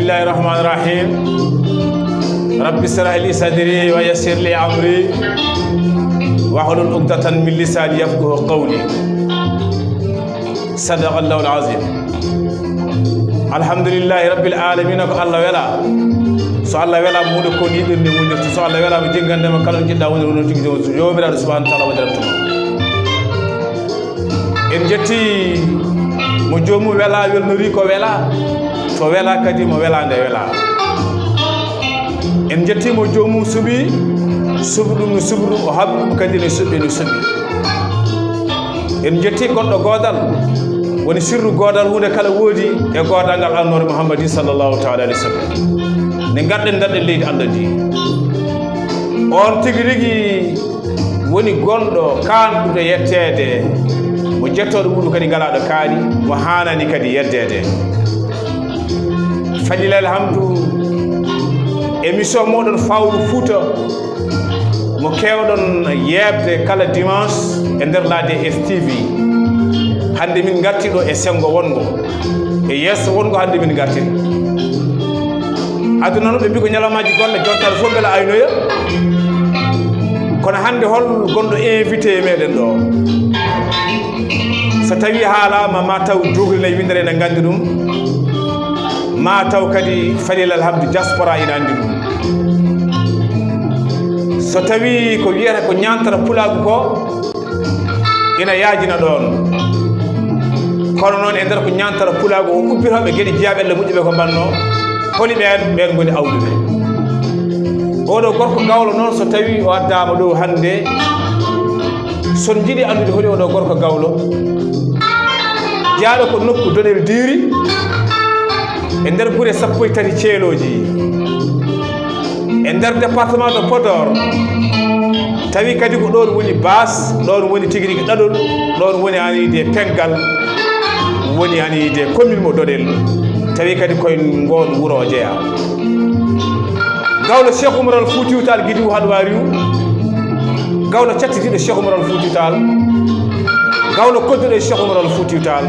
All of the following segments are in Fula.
bismillahi rahmani rahim. Rabbi shrah li sadri wa yassir li amri wahlul uqdatan min lisani yafqahu qawli. Sadaqallahu al-azim. Alhamdulillahi rabbil alamin. Ko Allah wela so Allah wela mude ko ni den wonirta so Allah wela mo jengande ma kala jidda woni non tigi jomiraɗo subhanahu wa ta'ala wadaratu en jetti mo jomum wela welnori ko wela to wela kadi mo welande wela en jetti mo jomum subi subdum no subdum o habdum kadi no subbi no subbi en jetti goddo godal woni sirru godal hunde kala wodi e godal ngal alnore Muhammad sallallahu ta'ala alaihi wasallam ne gadden dadde leydi Allah di on tigi rigi woni gondo kandude yettede mo jettodo mudu kadi galado kaali mo hanani kadi yeddede fadila alhamdu émission modon fawru Fouta mo kewdon yebde kala dimanche e nder la DSTV hande min gartido e sengo wongo e yesso wongo hande min gartido aduna no be bi ko nyalamaji golle jontal fo bela aynoya kono hande hol gondo invité meden do so tawi haalama ma taw jogri lay windere na gandi dum ma taw kadi falil alhamdu diaspora ina andi dum so tawi ko wiyata ko nyantara pulagu ko ina yaajina don kono non e der ko nyantara pulagu o ubbitobe gedi jiabelle mujjibe ko banno holi ben goni awdude odo gorko gawlo non so tawi o addama do hande son jidi andude holi odo gorko gawlo jaado ko nokku donel diri e nder gure sappo e tati ceeloji e nder département de Podor tawi kadi ko don woni bas don woni tigiri dadol don woni anide pengal woni anide commune mo dodel tawi kadi koye ngon wuro jeeya gawlo Cheikh Oumar Al Foutiyou Tall Guidiou Halwariou gawlo cattitiɗo Cheikh Oumar Al Foutiyou Tall gawlo kodduɗo e Cheikh Oumar Al Foutiyou Tall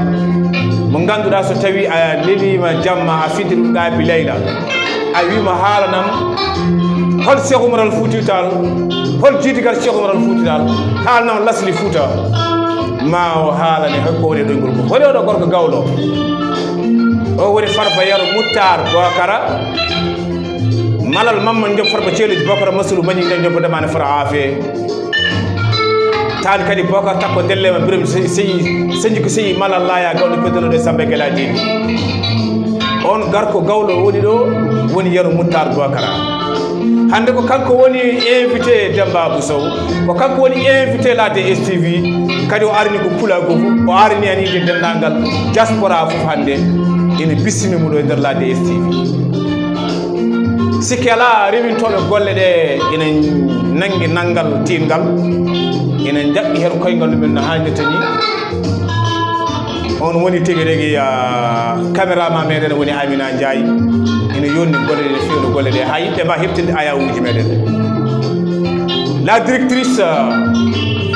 mo ganduɗa so tawi a lelima jamma a fidde ɗum ɗaabi leyla a wima haalanam hol Cheikh Oumar Al Foutiyou Tall hol jiidigal Cheikh Oumar Al Foutiyou Tall haalanam lasli Fouta ma o haalane hokko woni ɗoygol ko holi oɗo gorko gawlo o woni Farba Yaro Moutar Bokara malal mamman job Farba Ceeluji Bokara masulu mañi nde job demane fara afe tan kadi Bokar takko dellema birum seyi ko seyi malal laya gawlo beddono de sambe gelaji on garko gawlo woni do woni Yaro Moutar Bokara hande ko kanko woni invité Demba Abou Sow ko kanko woni invité la DSTV kadi o arini ko pulago o arini ani de dendangal diaspora fof hande ina bissini mu do e nder la DSTV sikela rewintoɓe golle ɗe ina nangi nangal tingal ina jaɓɓi hen koyngal ɗumen no hannirta ni on woni tigi regi caméraman meɗen woni Amina Ndiaye ina yonni golle ɗe fewno golle ɗe ha yimɓe ma heɓtinde ayawuji meɗen la directrice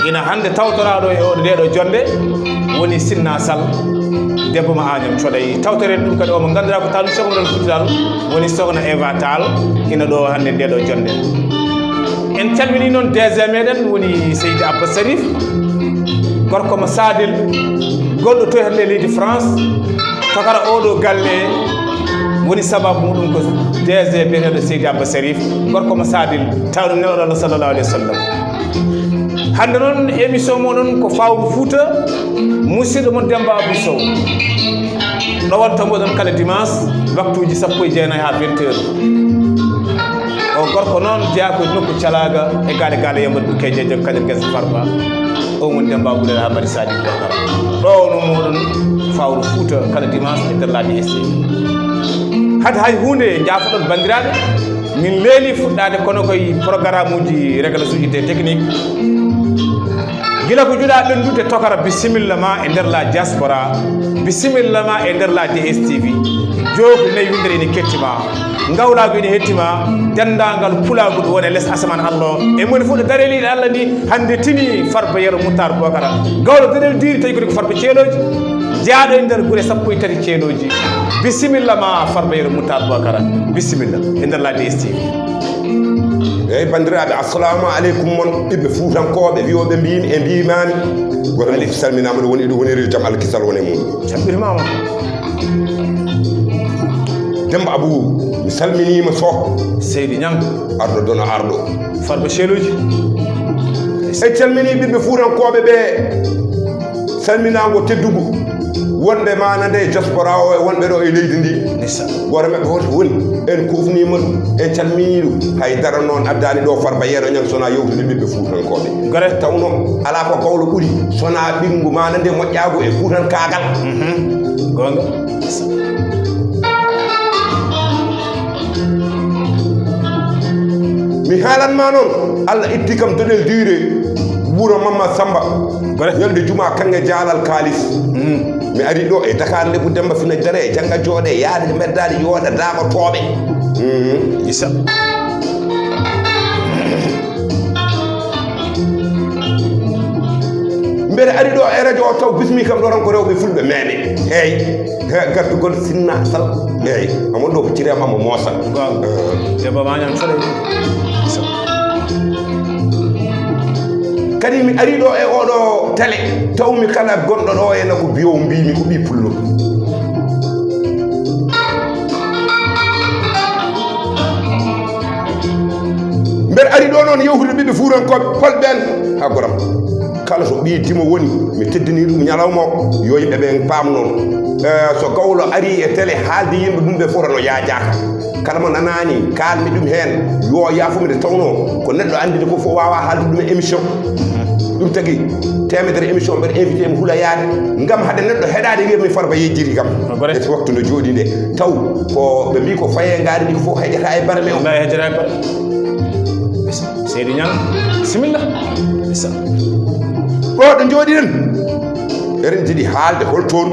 ina hande tawtoraɗo e oɗo ɗeɗo jonde woni Sinna Sall debbo ma Agnam Coɗay tawtere ɗum kadi omo ganduɗa ko talu Cheikh Oumar Al Foutiyou Tall woni sokhna Eva Tall ina ɗo hande ndeɗo jonde en calmini noon DG meɗen woni Seydi Abba Sarif gorko mo Sadel goɗɗo to hande leydi France tokara oɗo galle woni sababu muɗum ko DG biyeteɗo Seydi Abba Sarif gorko mo Sadel tawno nelaɗo Allah sallallahu alayhi wa sallam hande noon émission moɗon ko fawru Fouta musidɗo mon Demba Abou Sow ɗowantamo ɗon kala dimanche waktuji 19 ha 20 heures o gorko noon jeeya koye nokku calaga e gaale gaale yambaɗi ɓukke jeejom kañum guesa Farba o woni Demba Aboulel Hamady Sadi Bokara ɗowno moɗon fawru Fouta kala dimanche e nder la DSTV hade hay hunde jaafoɗon bandiraɓe min leeli fuɗɗade kono koye programme uji réglage uji des technique gila ko juɗa ɓendude tokara bisimilla ma e nder la diaspora bisimilla ma e nder la DSTV joogu nayi windere ene kettima ngawlago ene hettima dendagal pulago ɗum woni less asaman Allah e moni fof ɗo dareliɗo Allah ndi hande tini Farba Yaro Moutar Bokara gawlo darel diri tawi kodi ko Farba Ceeloji jaaɗo e nder gure sappo e tati ceeɗoji bisimilla ma Farba Yero Moutar Bocara bisimilla e nder la DSTV. eyyi bandiraɓe assalamu aleykum mon ɓiɓɓe fuutankoɓe wiyoɓe mbimi e mbimami goto fof salminama ɗo woni ɗo woniri jaam Allah kisal woni mum jaɓɓirmama Demba Abou mi salminima Sow Seydi Niang arɗo dono arɗo Farba Ceeloji e calmini ɓiɓɓe fuutankoɓe ɓe salminago teddugo wonɓe mana nde diaspora o e wonɓe ɗo e leydi ndi goto maɓɓe hoto woni en kufnima ɗum en calmini ɗum haydara noon addani ɗo Farba Yero Niang sona yewtude ɓiɓɓe fuutankoɓe gore tawno ala ko gawlo ɓuuri sona ɓingu mana nde moƴƴago e fuutankagal gonga mi haalanma noon Allah itti kam doɗel duré wuuro Mamma Samba ñalde juma kange jaalal kalis mi ari ɗo e Dakar Lebbu Demba fina dare jangga jooɗe yaade beddade yooɗa daagotoɓe isa mbeɗa ari ɗo e radio o taw bismi kam ɗo tan ko rewɓe fulɓe meeɗe eyyi gartugol sinna sal eyyi amon ɗo ko cirema mo moosa debba ma ñam coɗe kadi mi ari ɗo e oɗo télé tawmi kala gonɗo ɗo ene ko biyow mbimi ko ɓi pullo mbeɗa ari ɗo noon yewtude ɓiɓɓe fuurankoɓe holɓen ha goram kala so ɓi dimo woni mi teddini ɗum ñalawma o yo yimɓe ɓe paam noon so gawlo ari e télé haalde yimɓe ɗum ɓe fota no yaajaka kala mo nanani kalmi ɗum hen yo yafumide tawno ko neɗɗo andide ko fof wawa haalde ɗum e émission ɗum tagui temedere émission mbeɗa invité mi huula yaade gam haade neɗɗo heɗade wiyami Farba yejjiri kam e waktu nde jooɗi nde taw ko ɓe mbi ko faye ngaari ndi ko fof heƴata e barme o heƴata e bare Seydi Niang bisimilla isa ɗo ɗo jooɗiɗen eɗen jiiɗi haalde holtoon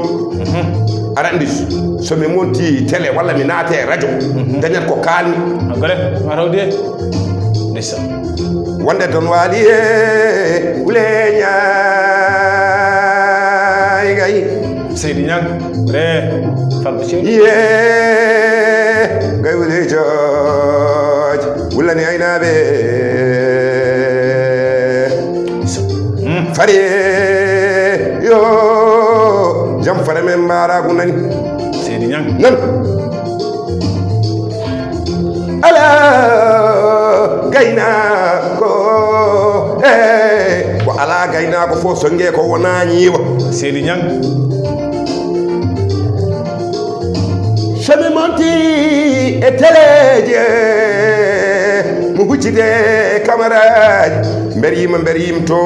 aɗa andi somi monti télé walla mi naate radio dañat ko kalmi gore ma tawde ndessa wonde don waali e wuleñay gay Seydi Niang re Farba Ceeloji ye gay wule jooj wulani aynaɓe fari yo jam fare men mbaragu nani Seydi Niang nan ala gaynako ko ala gaynako fof so ngue ko wona ñiiwa Seydi Niang somi monti e téléje mo huccide camaraji mber yima to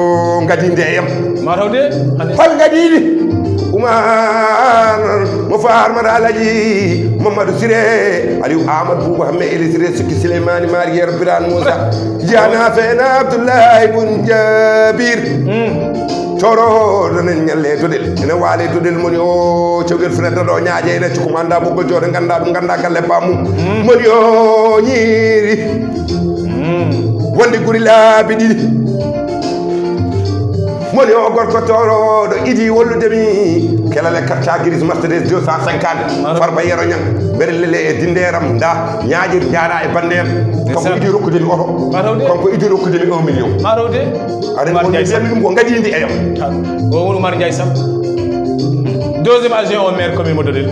gadi ndeyam ma tawde hol gadidi Oumar mo farmata Alaji Mamadou Siré Aliou Amadou Boubou Hamme Eli Siré Sikki Souleymani Mari Yero Birane Moussa Diana Fena Abdoulaye Boun Jabir toro danen ñalle todel ene waale todel moni o cewgel fenata ɗo ñaaje ene ci ko anda boggol jooɗe ganda ɗum ganda galle bamum moni o ñiiri wonde guri laabi ɗiɗi moni o gorko toroɗo idi wolludemi kelale carte grise Mercedes 250 Farba Yero Niang berelele e dinderam da ñaajir jaara e bande en kanko idi rokkudemi oto kanko idi rokkudemi 1 million aɗa woni ɗum ko gadidi eyam o woni Oumar Ndiaye Sam deuxiéme adjoint au maire commune mo Dodel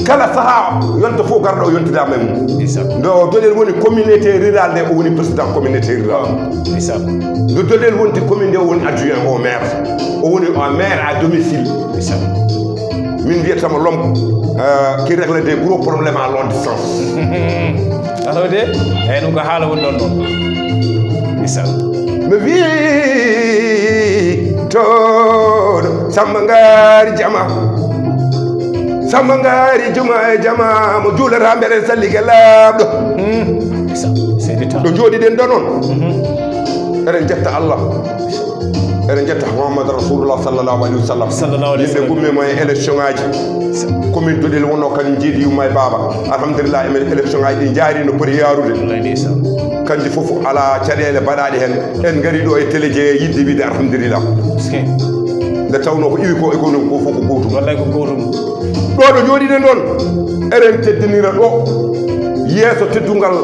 kala saaha yonta fof garɗo o yontidama e mum ndo Dodel woni communauté rural nde o woni président communauté rural ndo Dodel wonti commune nde o woni adjoint au maire o woni un maire à domicile min wiyatama l'homme qui règle des gros problèmes à longue distance atawde eyyi ɗum ko haala woni ɗon ɗon mi wi toɗo Samba Ngari Jama Samba Ngari Juma e Jama mo juulata mbere sallige laaɓɗo ɗo jooɗiɗen ɗo noon eɗen jetta Allah eɗen jetta Mouhamadou Rasulullah sallallahu alayhi wa sallam yimɓe gummimo e élection ngaji commune Dodel wonno kañum jiiɗi yumma e baaba alhamdulillah emen élection ngaji ɗi jaari no poti yarude kanji fof ala caɗele mbaɗaɗe hen en gari ɗo e télé je yidde wiide alhamdulillah nde tawno ko iwi ko e ko fof ko gotum wallay ko gotum ɗo ɗo jooɗiɗen ɗon eɗen teddinira ɗo yeeso teddungal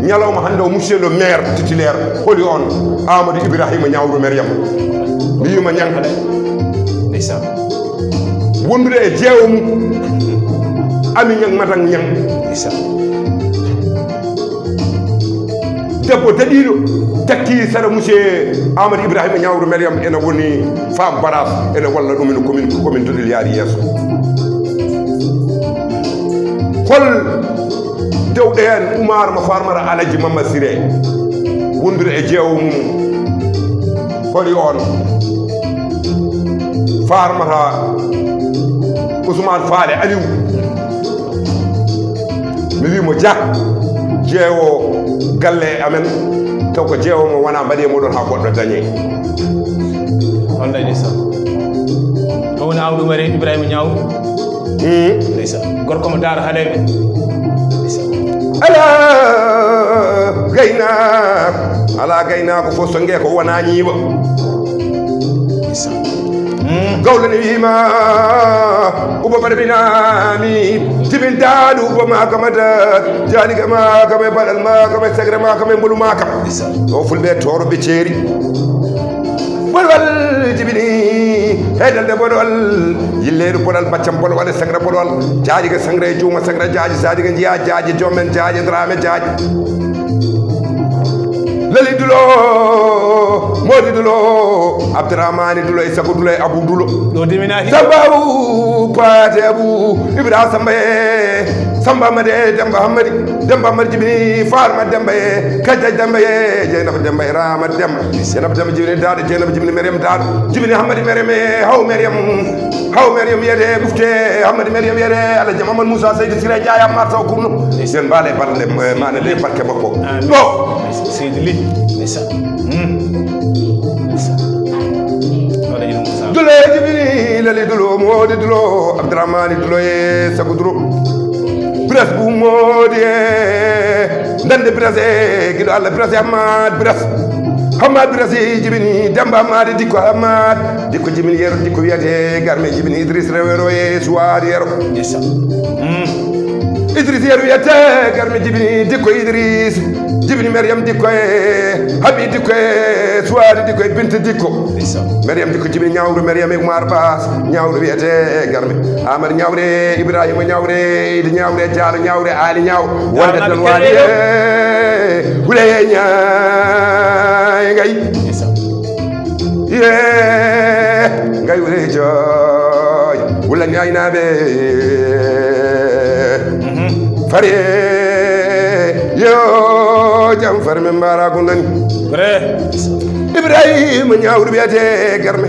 ñalawma hannde o monsieur le maire titulaire holi on Amadou Ibrahima Ñawru Mariam mi wima ñang ndeysan wondude e jeewo mum ami ñang matan ñang ndeysan debbo daɗiɗo takki saɗa monsieur Amadou Ibrahima Ñawru Mariam ene woni femme baras ene walla ɗum ene commune Todil yaari yeeso hol dewɗe hen Oumar mo farmara Alaji Mamma Siré wondude e jeewo mum holi on farmata Ousmane Faale Aliou mi wimo Dia jeewo galle amen taw ko jeewo mo wona mbaɗe moɗon ha goɗɗo dañe wallay ndeysan o woni Amadou Ibrahima Ñawru ndeysan gorko mo daara haɗeɓe ala gaynako fof so ngue ko wona ñiiɓa gawlani wima uba baɗa binami timin daɗu uba ma kama da janiga ma kama baɗal ma kama segre ma kama mbolu ma kam o fulɓe toroɓe ceeri bolwal jibini heydalde boɗol yilleeru boɗal baccam bolwal e sagra bolwal jaajiga sangre e juuma sagra jaaji sadiga jiya jaaji jommen jaaji drame jaaji lali dulo modi dulo Abdourahmani dulo e sago dulo e Abou dulo ɗo diminahi sambabu paate Abou Ibra Samba e Samba Amady Demba Hamadi jibini Farma Demba e Kajja Demba e Jeynaba Demba e Rama Demba Jeynaba Demba jibini Daado Jeynaba jibini Mariam Daado jibini Hamadi Mariam e haw Mariam wiyete ɓufte Hamadi Mariam wiyete Alaji Mamadou Moussa Seydou Siré Ndiaye Ammar Sow Kourno sen mbaale balɗe mane ɗe barke makko ɗo Seydi Ly dulo jibini lali dulo modi dulo Abdourahmani dulo e sago dulo Biras bu modi e ndande Biras e giɗo Allah Biras e Hamad Biras jibini Demba Hamad dikko Hamad dikko jibini yero dikko wiyate garme jibini Idriss rewero e suwari yero Idriss yero wiyate garme jibini dikko Idriss jibini Mariam dikko e Habi dikko e suwari dikko e Binta dikko Mariam dikko jibini Ñawru Mariam e Oumar Bass Ñawru wiyate garme Amadou Ñawre Ibrahima Ñawre Idi Ñawre Diallo Ñawre Ali Ñaw wonde tan waali e Wuleye Ñaay ngay ngay Wuleye Jooy wulani aynaɓe fare yo jam fare men mbarago nani Ibrahima Ñawru wiyate garme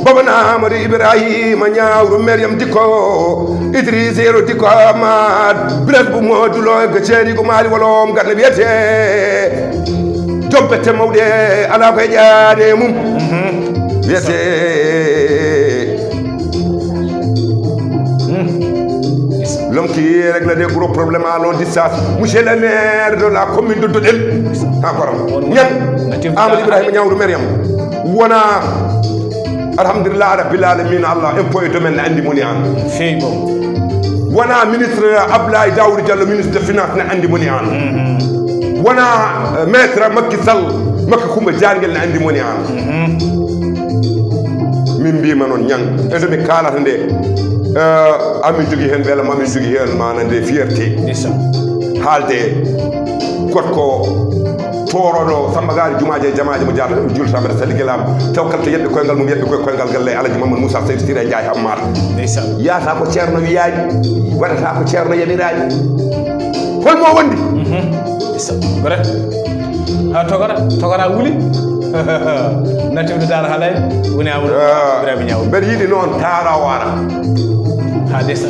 Baba Amadou Ibrahima Ñawru Mariam dikko Idriss yero dikko Hamad Biras bu modulo ga ceeri ko maali wolom garne wiyete jompete mawɗe ala koye ƴaade mum wiyete l'homme qui règle des gros problèmes à long distance monsieur le maire de la commune de Dodel encore ñan Amadou Ibrahima Ñawru Mariam wona alhamdulillah rabbil alamin Allah impôt et domaine andi moni an fey bo wona ministre Abdoulaye Daouda Diallo ministre de finance ne andi moni an wona maître Macky Sall Macky Coumba Diarguel ne andi moni an min mbima noon ñang e nde mi kalata nde amin jogui hen beelam amin jogui hen manande fierté haalde gorko toroɗo Samba Gari jumaje e jamaje mo jarata julta mbeɗa sali guelam taw kala to yeɓɓe koyngal mum yeɓɓe koye koyngal galle Alaji Mamadou Moussa Seydou Siré Ndiaye Hammar yata ko ceerno wiyaji waɗata ko ceerno yaɓiraji holmo wondi gore ha togora wuuli natimde dara haalay woni Amadou Ibrahima Ñawru mbeɗa yiiɗi noon tara wara ha desa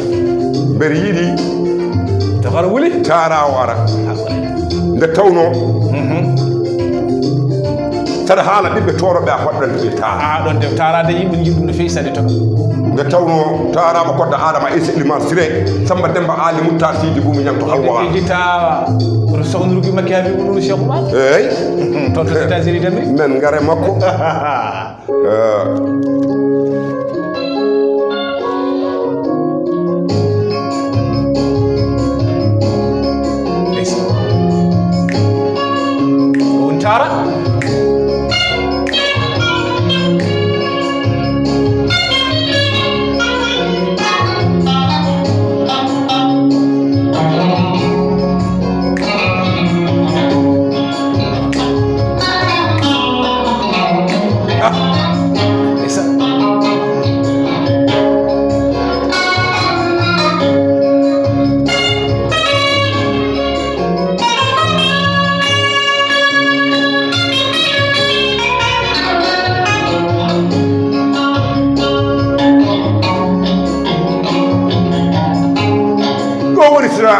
mbeɗa yiiɗi togora wuuli tara wara nde tawno saɗa haala ɓiɓɓe toroɓe a hoɗɗante ɓe taara ɗon de tarade yimɓe jiɗi ɗum no fewi sade toka nde tawno tarama kodda adama issa iliman siré samba demba ali muttar sidi bumi ñamto halwa jita oto sohnurugi makki ha wi wonuru cheikh oumar eyyi toon to états-unis demri men ngare makko on tara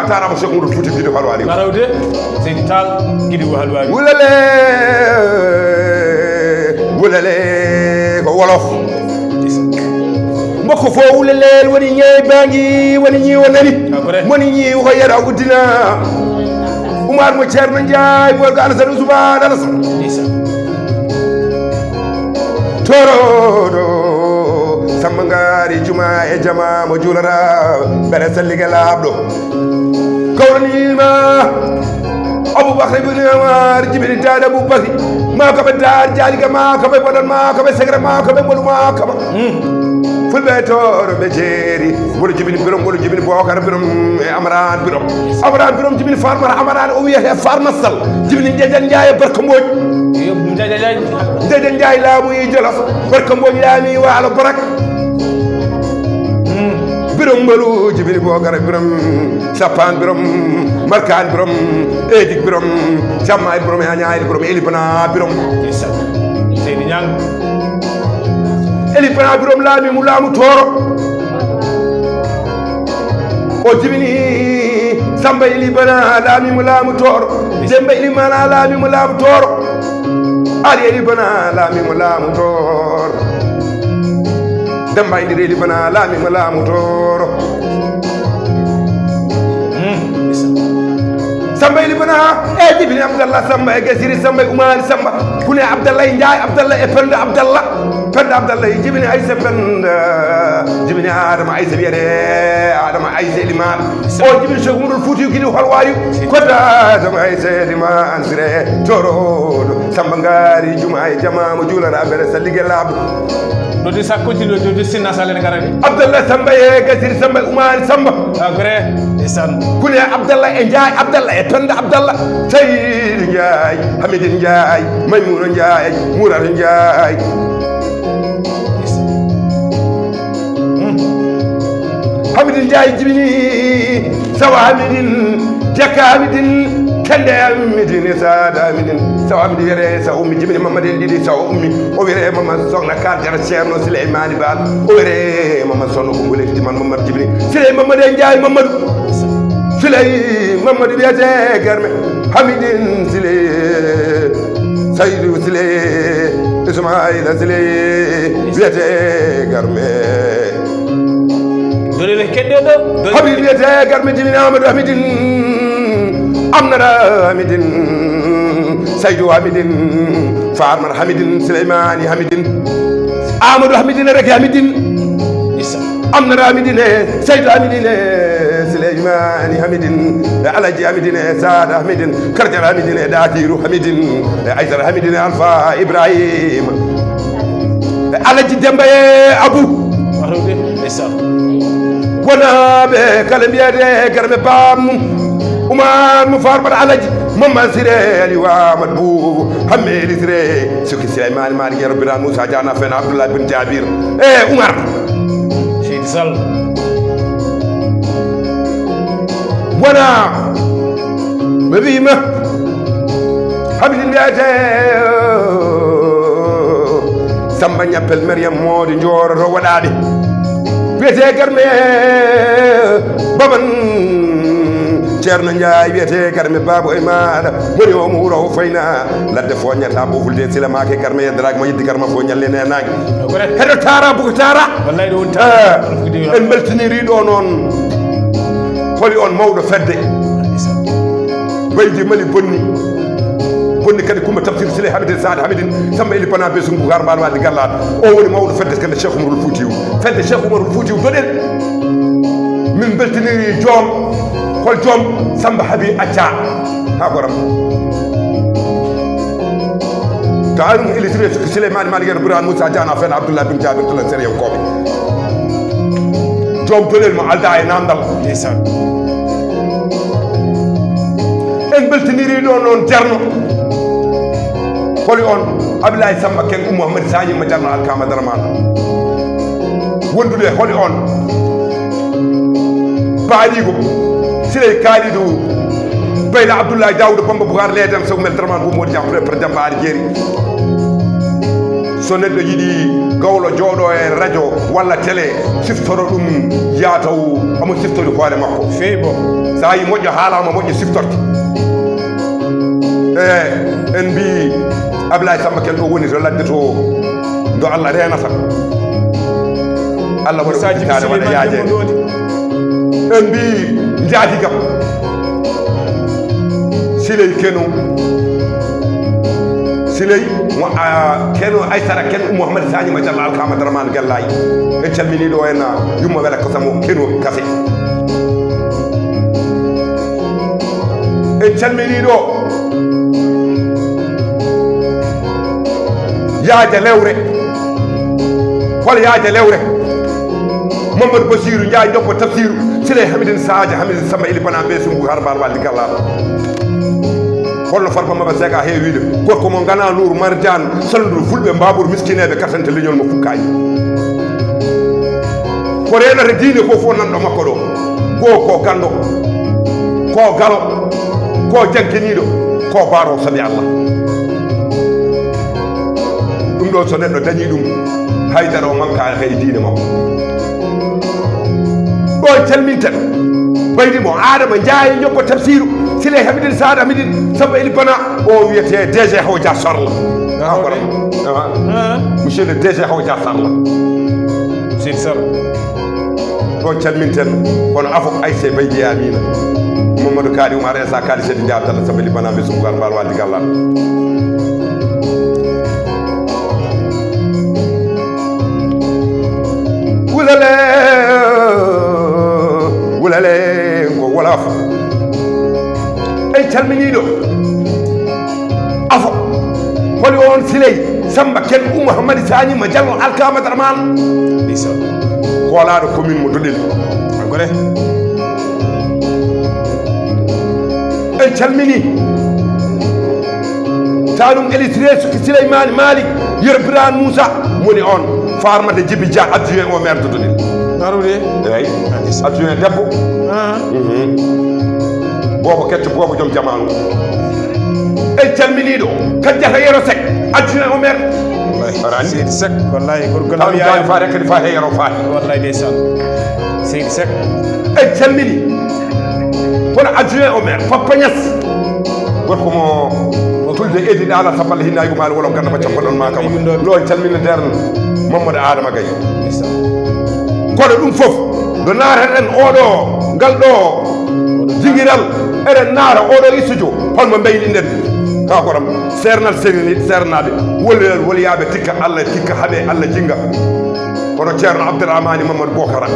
tarama Cheikh Oumar Fouti Guido halwari narawde seydi tall guiɗo halwari wulale ko wolof mbokko fo wulelel woni ñeey bangi woni ñiwo nani woni ñiwo ko yeɗa uddina Oumar mo Ceerno Ndiaye bolko Alassane Ousmane Alassane toroɗo Samba ngari juma e jama mo juulata mbere salligue laaɓɗo kawranima Aboubacry ibn Omar jibini dade Aboubacry ma koɓe dar jaliga ma koɓe boɗon ma koɓe segre ma koɓe mboɗu ma kama fulɓe toro ɓe jeeri mboɗo jibini birom mboɗo jibini Bocar birom e Amran birom jibini Farmata Amran o wiyete Farmasal jibini Jejan Ndiaye Barka Mbodj Jejan Ndiaye laamu yi Jolof Barka Mbodj laami Waalo Barak birom mbalu jibini Bocar birom Sappan birom Markan birom Edik birom Jamma birom Añaayil birom Elibana birom seydi ñang Elibana birom laami mu laamu Tooro o jibini Samba Elibana laami mu laamu Tooro Demba Elibana laami mu laamu Tooro Ali Elibana laami mu laamu Tooro Demba Indira Elibana laami mu laamu Tooro Samba Elibana e jibini Abdallah Samba e Gasiri Samba e Oumar Samba kune Abdallah Ndiaye Abdallah e Penda Abdallah e jibini Aïssa Penda jibini Adama Aïssa wiyete Adama Aïssa Eliman o jibini Cheikh Oumar Fouti Guido halwari kodda Adama Aïssa Eliman sire toroɗo Samba ngari juma e jama mo juulata mbere salligue laaɓɗo ɗo sa continue jodi sinna salen garani Abdallah Samba e Gasiri Samba e Oumar Samba vrai ndeysaan kune Abdallah e Ndiaye Abdallah e Penda Abdallah Seydi Ndiaye Hamidine Ndiaye Maymouna Ndiaye Mourata Ndiaye Hamidine Ndiaye jibini Sawa Hamidine Jakka Hamidine Kende Hamidine Sada Hamidine Sawa Hamidine wiyete Sawa Ummi jibini Mamadou en ɗiɗi Sawa Ummi o wiyete Mamadou Sokhna Kardjara Ceerno Souleymani Baal o wiyete Mamadou Sokhna ko ngolekti man Mamadou jibini Sile Mamadou Ndiaye Mamadou Siley Mamadou wiyete Garme Hamidine Siley Saydou Siley Ismaïla Siley wiyete Garme dolele kedde ɗo Habib wiyete Garme jibini Amadou Hamidine Amnara Hamidine Saydou Hamidine Farmata Hamidine Souleymani Hamidine Amadou Hamidine rek Hamidine Amnara Hamidine Saydou Hamidine Souleymani Hamidine Alaji Hamidine Sada Hamidine Kardjara Hamidine Dakiru Hamidine Aïdara Hamidine Alpha Ibrahima Alaji Demba e Abou wona ɓe kala mbiyete Garme Bam Oumar mo Farmata Alaji Mamma Siré Aliou Amadou Boubou Hammeli Siré Sukki Souleymani Malick Yero Birane Moussa Diana Fena Abdoulaye bin Jabir e Oumar Seydi Sall wona ɓe wima Hamidine wiyete Samba ñappel Mariam Mody joroto waɗade wiyete Garme baban ceerno Ndiaye wiyete garmi babou e maɗa woni o mo wuuro o fayna ladde fo ñata bo fulde sila make garmi yeddraki mo yiddi garma fo ñallene e nague heɗo tara boko tara en beltiniri ɗo noon holi on mawɗo fedde baydi mali bonni kadi Coumba Tafsir Sile Hamidine Sade Hamidine Samba Eli Pana Besum Bougar Mbal Walde Gallat o woni mawɗo fedde kande Cheikh Oumarul Foutiou fedde Cheikh Oumarul Foutiou doɗen min beltiniri joom hol joom Samba Habi Acca ha goram to arum illustré Souleymane Malick en Bourane Moussa Diana fen Abdoullah bin Jabir tula sérieux koɓe joom doɗel mo alda e namdal en beltiniri ɗo noon jarno holi on Abdoulaye Samba Ken Mouhamadou Sagni ma jarno Alkama Daramane wondude holi on baaligo Siley Kalidou Bayla Abdoulaye Daouda Bamba Bougar leedam sogo mel Daramane Boumodi Diam pré Demba Ari Jeeri so neɗɗo yiɗi gawlo jooɗo e radio walla télé siftoro ɗum yataw omo siftori hoore makko fewi bo sa yi moƴƴo haalama moƴƴo siftorte en mbi Abdoulaye Samba Ken ɗo woni to ladde to ndo Allah renata Allah waɗa ɓitare waɗa yaajede en mbi jaadigam Siley Keno Siley Keno Aysara Ken Mouhamadou Sagni ma jarno Alkama Daramane Gallaye en calmini ɗo en yumma wela kosamo Keno Kase en calmini ɗo yaaja lewre hol yaaja lewre Mamadou Bassirou Ndiaye jokko Tafsiru Siley Hamidine Sadio Hamidine Samba Eli Pana Besum Bougar Mbal Walde Gallat holno Farba Maba Sega heewide gorko mo Gana Nour Mardiane salludu fulɓe mbabour miskineɓe katante leñol mo fukkaji ko renata diine fof nanɗo makko ɗo goo ko gando ko galo ko jankiniɗo ko baaro saabi Allah ɗum ɗo so neɗɗo dañi ɗum haydara o manka hay diine makko ɗo calminten baydi mo Adama Ndiaye jokko Tafsiru Siley Hamidine Sade Hamidine Samba Eli Pana o wiyete DG Hawdia Sorla monsieur le DG Hawdia Sorla Sidi Sall ɗon calminten kono afo Aissé Baydi Yamina Mamadou Kali Oumar Essa Kali Sedi Ndiaye Abdallah Samba Eli Pana Besum Bougar Mbal Walde Gallat wulale ko wolof en calminiɗo afo holi on Siley Samba Ken Mouhamadou Sagni ma jarno Alkama Daramane koolaɗo commune mo Doɗel agore en calmini tanum illustré Souleymane Malick Yero Birane Moussa woni on Farmata Djibi Dia adjoint au maire de Doɗel narude eyi adjoint debbo bobo kette bobo joom jamanu en calminiɗo Kadiata Yero Seck adjoint au maire Seydi Seck wallahi gorgol yaay faade kadi faade Yero faade wallahi ndeysaan Seydi Seck en calmini kono adjoint au maire Papa Niass gorko mo tulde edi ɗala sabballa hinnayi ko maali wolof ganda ba campaɗon ma kam lo en calmini nder Mamadou Adama Gaye kono ɗum fof ɗo naataten oɗo ngal ɗo jiguiral eɗen naata oɗo studio holmo mbeyɗiɗen ka koɗam sernal sernaɓe wolloyal woliyaɓe tikka Allah tikka haaɓe Allah jinga kono ceerno Abdourahmani Mamadou Bokara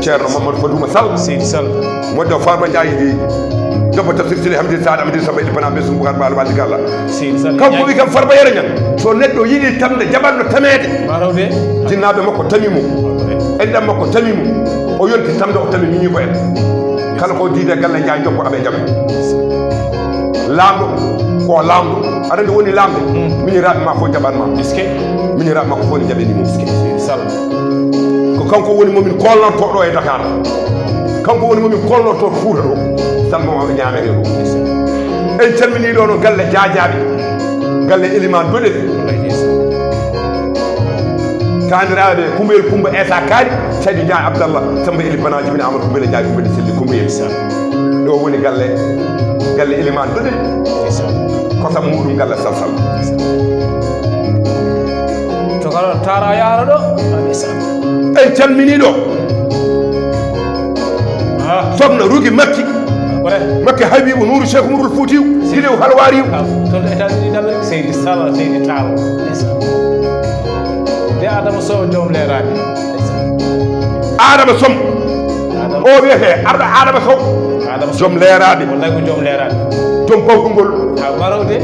ceerno Mamadou Fadouma Sall Seydi Sall moƴƴo Farba Ndiaye jobbo Tafsir Siley Hamidine Sade Hamidine Samba Eli Pana Besum Bougar Mbal Walde Gallat kanko wi kam Farba Yero ñan so neɗɗo yiɗi tamde jaɓanno tamede jinnaɓe makko tamimo enɗam makko tamimo o yonti tamde o tami miñi ko en kala ko diide galle Ndiaye jokko aɓe jaɓe lamɗo ko lamɗo aɗa andi woni lamɓe miñiraɓe ma fof jaɓanma miñiraɓe makko fof ne jaɓenimo ko kanko woni momin kolnantoɗo e Dakar kanko woni momin kolnoto Fouta ɗo salmomaɓe ñamete ɗo en calminiɗo no galle Diadiaɓe galle Elimane Doɗel kaniraɓe Koumbel Coumba Essa Kari Seydi Ndiaye Abdallah Samba Eli Pana Jibine Amadou Koumbel Ndiaye Koumbel Silli Koumbel ɗo woni galle élément duɗe kosam muɗum galle salsal to kala tara yara ɗo en calmini ɗo sokhna Rugi Makki Habibou Nourou Cheikh Oumarul Foutiou Sidiou Halwariou toon ɗo États-Unis d'Amérique Seydi Sala Seydi Tall de Adama Sow joom leeraɓe Adama Som o wiyete arɗo Adama Sow joom leeraɓe wallay ko joom leeraɓe joom pawɗugol ha barawde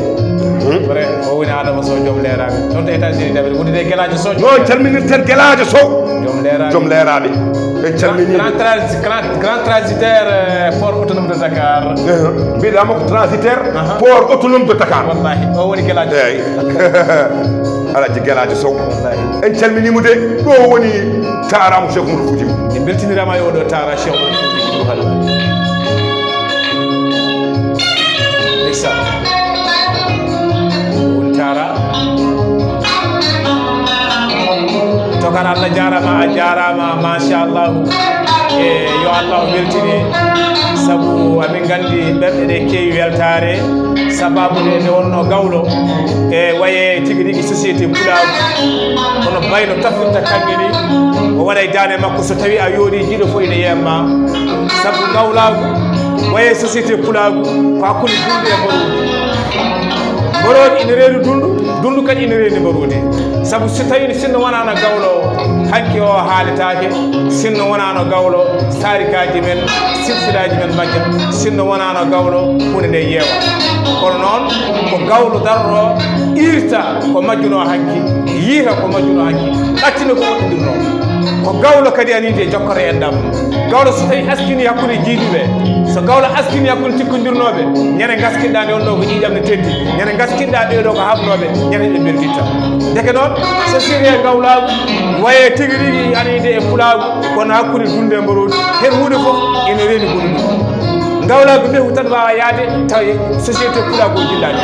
vrai o woni Adama Sow joom leeraɓe toon to États-Unis d'Amérique woni de Gueladio Sow noon calminirten Gueladio Sow joom leeraɓe en calmini grand transitaire port autonome de Dakar mbiɗama ko transitaire port autonome de Dakar wallahi o woni Gueladio eyyi alaji Gueladio Sow en calminimo de ɗo woni taramo Cheikh Oumarul Foutiou en beltinirama e oɗo tara Cheikh Oumarul Foutiou halwa ndeysan woni tara togar Allah jarama a jarama machallah e yo Allah weltini saabu amin gandi ɓerɗe ɗe kewi weltare sababude nde wonno gawlo e waye tigui rigui société pulagu kono bayno tafirta kanŋe ni o waɗa dane makko so tawi a yooɗi jiiɗo fo ine yiyatma saabu gawlagu waye société pulagu ko hakkude dundu e mborodi ine reeni dundu kadi ine reeni mborodi saabu so tawi sinno wonano gawlo hanki o haaletake sinno wonano gawlo sarikaji men silsilaji men majja sinno wonano gawlo hunde nde yeewa kono noon ko gawlo darro irta ko majjuno hanki yiita ko majjuno hanki ɗaccina ko woɗɗodirno ko gawlo kadi anide jokkata en ɗam gawlo so tawi askini hakkude jiiduɓe so gawlo askini hakkude tikkodirnoɓe ñande gaskiɗɗa nde on ɗo ko ƴiƴam ne teddi ñande gaskiɗɗa ɓeɗo ko habnoɓe ñande ɓe beltitta deke noon so siri e gawlagu waye tigui rigui anide e pulagu kono hakkude dunde mborodi hen hunde foof ene reeni goɗɗum gawlagu ɓe tan wawa yaade taw société pulagu o jillaade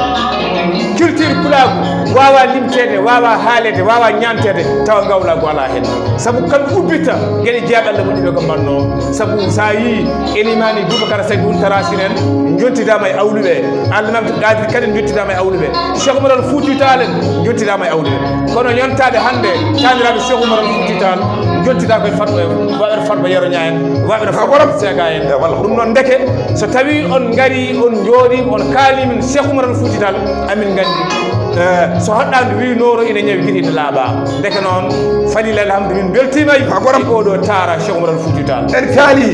culture pulagu wawa limtede wawa haalede wawa ñantede tawa gawlagu ala hen saabu kamɓe ubbita gueɗe jeeɗalle moƴƴiɓe ko mbanno saabu sa yi elimani Boubacara Sadji Tarasine en jontidama e awluɓe Allah Qadir kadi jontidama e awluɓe Cheikh Oumarul Foutiou Tall en jontidama e awluɓe kono yontade hande taniraɓe Cheikh Oumarul Foutiou Tall jontida koye waɓere Farba Yero Ña en waɓere Farba Sega en ɗum noon deke so tawi on gari on jooɗima on kaalimin Cheikh Oumarul Foutiou Tall amin gandi so hoɗɗade wi noro ina ñawi guiɗi ine laaɓa deke noon falila alhamdu min beltima e oɗo tara Cheikh Oumarul Foutiou Tall en kaali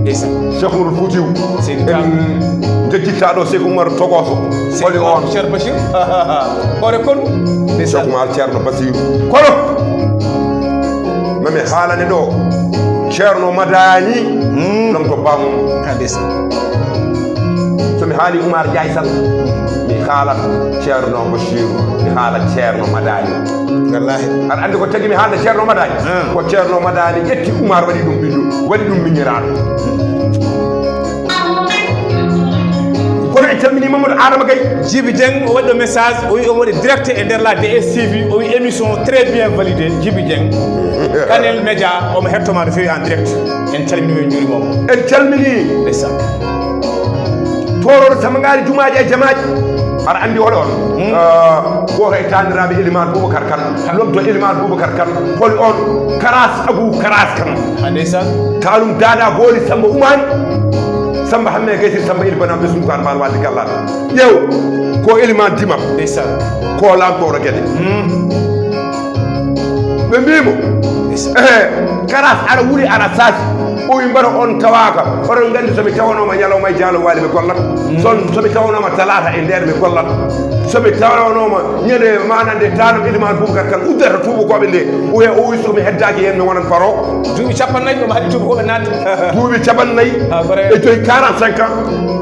ndeysan Cheikh Oumarul Foutiou en jejjittaɗo Cheikh Oumar Togoso holi on Cheikh Bachir hoore kon Cheikh Oumar Ceerno Basiru kono mami haalane ɗo Ceerno Madani ɗon to bamum ndeysan somi haali Oumar Ndiaye Sall mi haalat Ceerno Bachiru mi haala Ceerno Madani wallahi aɗa andi ko tagi mi haalde Ceerno Madani ko Ceerno Madani ƴetti Oumar waɗi ɗum ɓiɗɗo waɗi ɗum miñiraɗo kono en calmini Mamadou Adama Gaye Djiby Dieng o waɗɗo message o wi omo waɗi direct e nder la DSTV o wi émission très bien validé Djiby Dieng Kanel Média omo hettoma no fewi en direct en calmini en juurimomo en calmini ndeysan toroɗo samagari jumaji e jamaji aɗa andi oɗo on goto e taniraɓe Elimane Boubacar Kane lomto Elimane Boubacar Kane holi on Karas Abou Karas Kane ha ndeysan talum dada booli Samba Oumani Samba hamme gaysir Samba Ilbana ɓe sumkar mal wadde gallade ƴeew ko Elimane Dimam ndeysan ko lamtoɗo gueɗe ɓe mbimo Karas aɗa wuuri aɗa saasi o wi mbaɗa on tawaka oɗon gandi somi tawanoma ñalawma e jaalo waali ɓe gollat somi tawanoma talata e nder ɓe gollat somi tawanoma ñande manande tanam Elimane Boubacar Kane uddata tubakoɓe nde oya o wi somi heddaki hen mi wonan paro duuɓi capannayyi ɗum haɗi tubakoɓe nadde duuɓi capannayyi e joyi 45 ans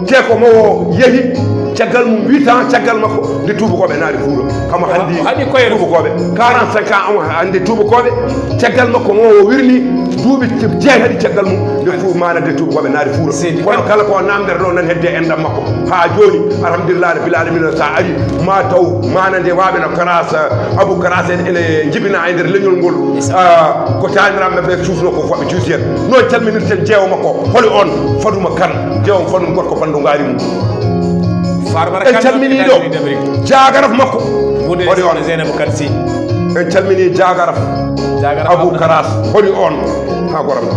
te ko mowo yeehi caggal mum 8 ans caggal makko nde tubakoɓe naari fuuɗo kamo haɗi koyre tubakoɓe 45 ans hande tubakoɓe caggal makko mo o wirni duuɓi jeetati caggal mum nde fu manade tubakoɓe naari fuuɗo kono kala ko namdere ɗo nan hedde endam makko ha joni alhamdulillah rabbil alamin sa ari ma taw manade waɓe no karas abou karas en ene jibina e nder leñol ngol ko taniraɓe ɓe cufno ko foɓe cuusi en noon calminirten jeewo makko holi on faduma kan jeewom fadum gorko bandu ngaari mum en calmini ɗo jagaraf makko holi on en calmini jagaraf abou karas holi on ha goram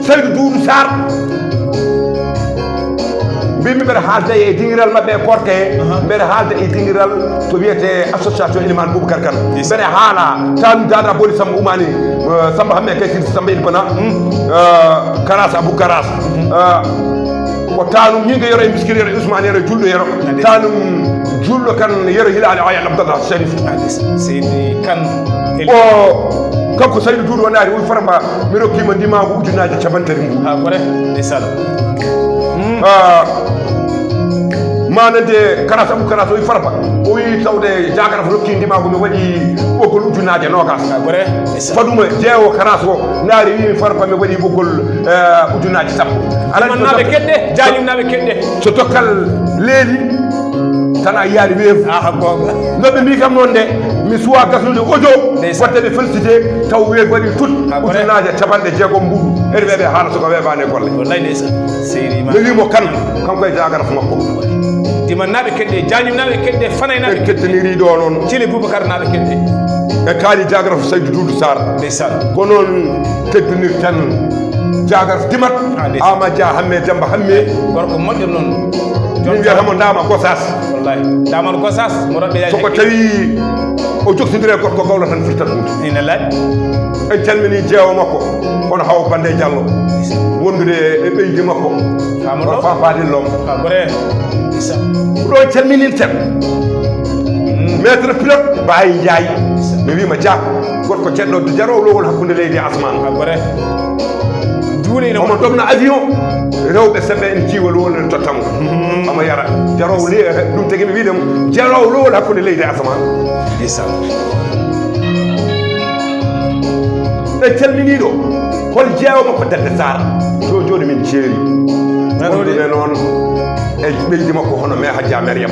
Seydou Doudou Sarr mbimi mbeɗa haalda e dingiral mabɓe e korka he mbeɗa haalda e dingiral to wiyete association Elimane Boubacar Kane mbeɗa haala tanu dada boli Samba Oumani Samba hamme kay sirti Samba Ilpana Karas Abou Karas ko tanum ñinga yoro e miskiri yoro Ousmane yoro julɗo yoro tanum julɗo kan yoro Hilali Ayal Abdallah Sharif Seydi Kane o kanko Seydou Doudou naari wi farma mi rokkima ndimago ujunaji capantati mbuɗu ha kore ndeysan manande Karas Abou Karas o wi farba o wi tawde jagaraf rokki ndimago mi waɗi ɓoggol ujunaje nogas faduma jeewo Karas o naari wimi farba mi waɗi ɓoggol ujunaji sappo naɓe keɗɗe jañumnaɓe keɗɗe so dokkal leeli tan a yiyaari weefu noɓe mbi kam noon de mi suwa gasnude audio wadde ɓe félicité taw weefu waɗi tout ujunaje capanɗe jeegom mbuɗu ene weeɓe haala soko weeɓani e golle mi wimo kan kanko e jagaraf makko dimannaɓe keɗɗe jañumnaɓe keɗɗe fanaynaɓe kettaniri ɗo noon Thily Boubacar naɓe keɗɗe e kaali jagaraf Seydou Doudou Sarr ko noon kettanirten jagaraf dimat Ama Dia hamme Demba hamme gorko moƴƴo noon min wiyatamo Ndama Gossas wallahi Ndama Gossas mo roɓɓe soko tawi o joktodire gorko gawla tan firtat ɗum ina laaɗi en calmini jeewo makko hono Haw Bande Diallo wondude e ɓeydi makko o fapadillom ɗo calminirten maître pilote Baye Ndiaye mi wima Dia gorko ceɗɗo jarowo lowol hakkude leydi asman omo ɗomno avion rewɓe seɓe en jiiwal wol en tottamo omo yara jarowo ɗum tagui mi wiidemo jarowo lowol hakkude leydi asman e calminiɗo hol jeewo makko Dadde Sarr joni min ceeri wondude noon e ɓeydi makko hono me Hadja Mariam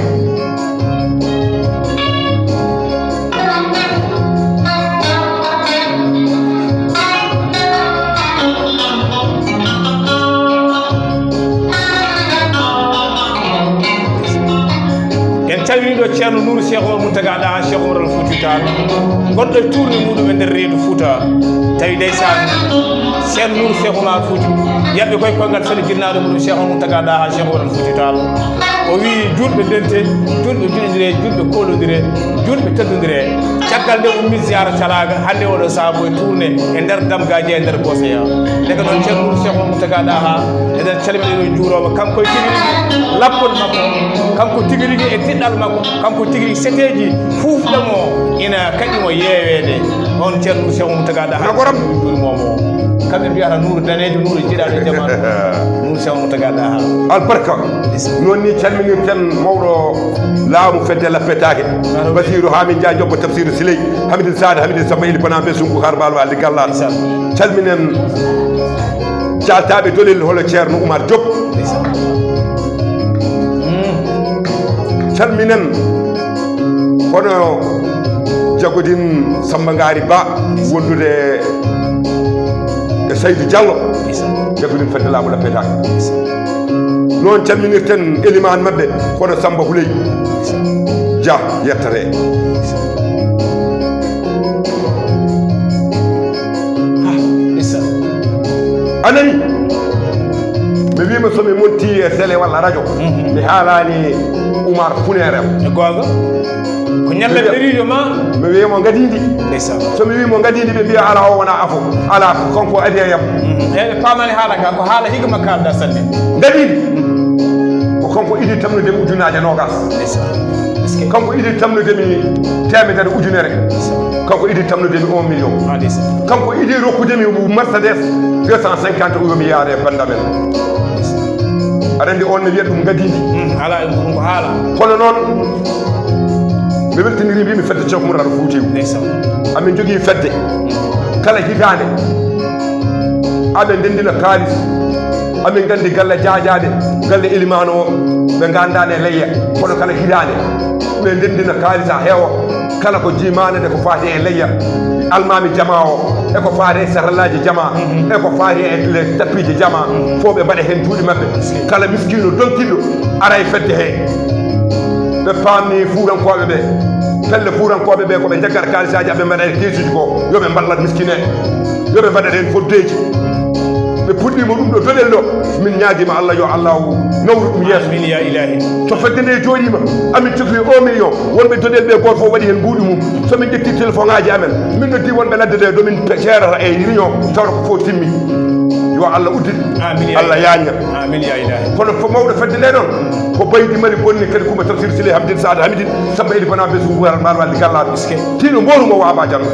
calminiɗo ceerno Nouru Cheikh Oumar Mountaga ɗa Cheikh Oumar al Fouti Tall gonɗo e tourné muɗum e nder reedu Fouta tawi ndeysan ceerno Nouru Cheikh Oumar Fouti yaɓɓe koye koyngal fene jinnaɗo muɗum Cheikh Oumar Mountaga ɗa ha Cheikh Oumar al Fouti Tall o wi julɓe dente julɓe juɗodire julɓe kolodire julɓe teddodire caggal nde ummi ziyara calaga hande oɗo saabu e tourné e nder damgaji e nder goseya daga noon ceerno Nouru Cheikh Oumar Mountaga ɗa ha eɗen calminiɗo juuroɓe kanko e tigui rigui lappol makko kanko tigui rigui e tiɗɗal makko kanko tigui rigui seteji fufɗamo ina kaƴƴimo yewede on ceerno Nouru Cheikh Oumar Mountaga ɗa ha goram juurimomo kamɓe mbiyata Nouru danejo Nouru jiiɗaɗo e jamanu Nouru Cheikh Oumar Mountaga ɗa ha albarka noon ni calminirten mawɗo laamu fedde lappetake Basirou Hamid Dia jobbo tafsir Siley Hamidine Sade Hamidine Samba Ili Pana be sunku harbal walde gallat calminen jaltaɓe dolel holo ceerno Oumar Diop calminen hono Jagodine Samba Ngari Ba wondude e Seydou Diallo Jagodine fedde laamu lappetake noon calminirten Elimane mabɓe hono Samba Houley Dia yettere anani mi wima somi monti e télé walla radio mi haalani Oumar Funere e gonga ko ñalle ɗerijo ma mi wimo gadidi somi wimo gadidi ɓe mbiya ala o wona afo ala konko adi e yam eɓe pamani haala ka ko haala higa makka kalda sanne gadidi ko konko idi tamnude ujunaje nogas kanko idi tamnudemi temedere ujunere kanko idi tamnudemi 1 million kanko idi rokkudemi Mercedes 250 euro mi yaade bandamen aɗa andi on ne wiya ɗum gadidi ala ɗum ko haala kono noon mi weltiniri mbimi fedde Cheikh Oumar Foutiyou amin jogii fedde kala hitande aɓe ndendina kaalis amin gandi galle jaajaade galle ilimane o ɓe gandane leyya kono kala hitande ɓe ndendina kaalis a heewa kala ko jimane nde ko faati e leyya almami jama o eko faati e sarallaji jama eko faati e les tapiji jama fo ɓe mbaɗa hen juuɗe mabɓe kala miskino donkiɗo ara e fedde he ɓe paamni fuurankoɓe ɓe pelle fuurankoɓe ɓe koɓe jaggata kaalisaji aɓe mbaɗa e kesuji ko yoɓe ballat miskine yoɓe mbaɗa hen foddeji ɓe puɗɗima ɗum ɗo doɗel ɗo min ñaguima Allah yo Allah nawru ɗum yeeso min ya ilahi so fedde nde jooɗima amin cokli 1 million wonɓe doɗel ɓe goto fof waɗi hen mbuuɗi mum somin ƴetti téléphone ngaji amen min noddi wonɓe ladde ɗe domin ceerata e réunion tawta ko fof timmi yo Allah uddit Allah yaña amin ya ilahi kono mawɗo fedde nde ɗon ko baydi mari bonni kadi kuma tafsir sile hamdin saada hamidin sabba eli bana besu waral mal waldi gallaɗo tino mborumo waaba janno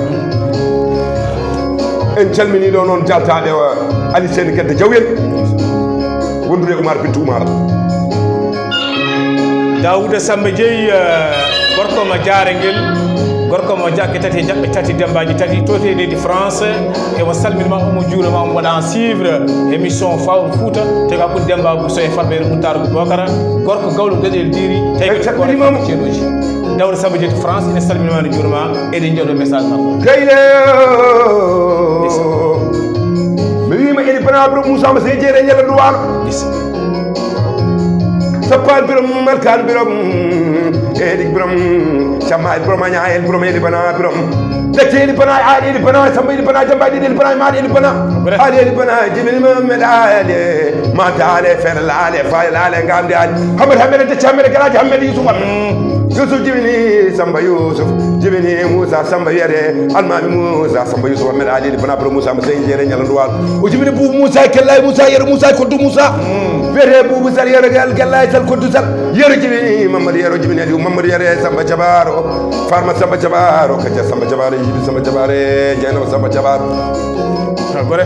en calmini ɗo noon jaltaɗe Ali Seyni Kedde Diawyel wondude Oumar Bintou Oumar Daouda Samba Dieye gorko mo Jarengel gorko mo jakke tati jaɓɓe tati dembaji tati tote leydi France e mo salminima omo juurama omo waɗa suivre émission Fawru Fouta te ko hakkude Demba Bousso e Falɓere Moutarou Bocara gorko gawlo gueɗel diri tawi ko ceeɗoji Daouda Samba Dieye to France ene salminima ne juurama eɗen jewɗo message makko gayne mi wima eni bana biro Moussa ma sey jeere ñalla ɗo waalo sappan birom malkan birom eɗi birom camma e birom aña en birom eɗi bana birom dacce eɗi bana aɗi eɗi bana samba eɗi bana jamba eɗi bana maɗi eɗi bana aɗi eɗi bana jiminima meɗale matale ferlale faylale gamde ali hammede hammede dacce hammede garaji hammede Youssouf Youssouf jibini Samba Youssouf jibini Moussa Samba wiyete almami Moussa Samba Youssouf ameɗa ali eɗi bana biro Moussa ma sey jeere ñalla ɗo waalo o jibini Boubou Moussa Kellay Moussa yero Moussa koddu Moussa wiyete Boubou Sall yero Kellay Sall koddu Sall yero jibini Mamadou yero jibini adi Mamadou yere Samba Jabaro Farma Samba Jabaro kaja Samba Jabaro jibi Samba Jabaro Jeynaba Samba Jabaro gore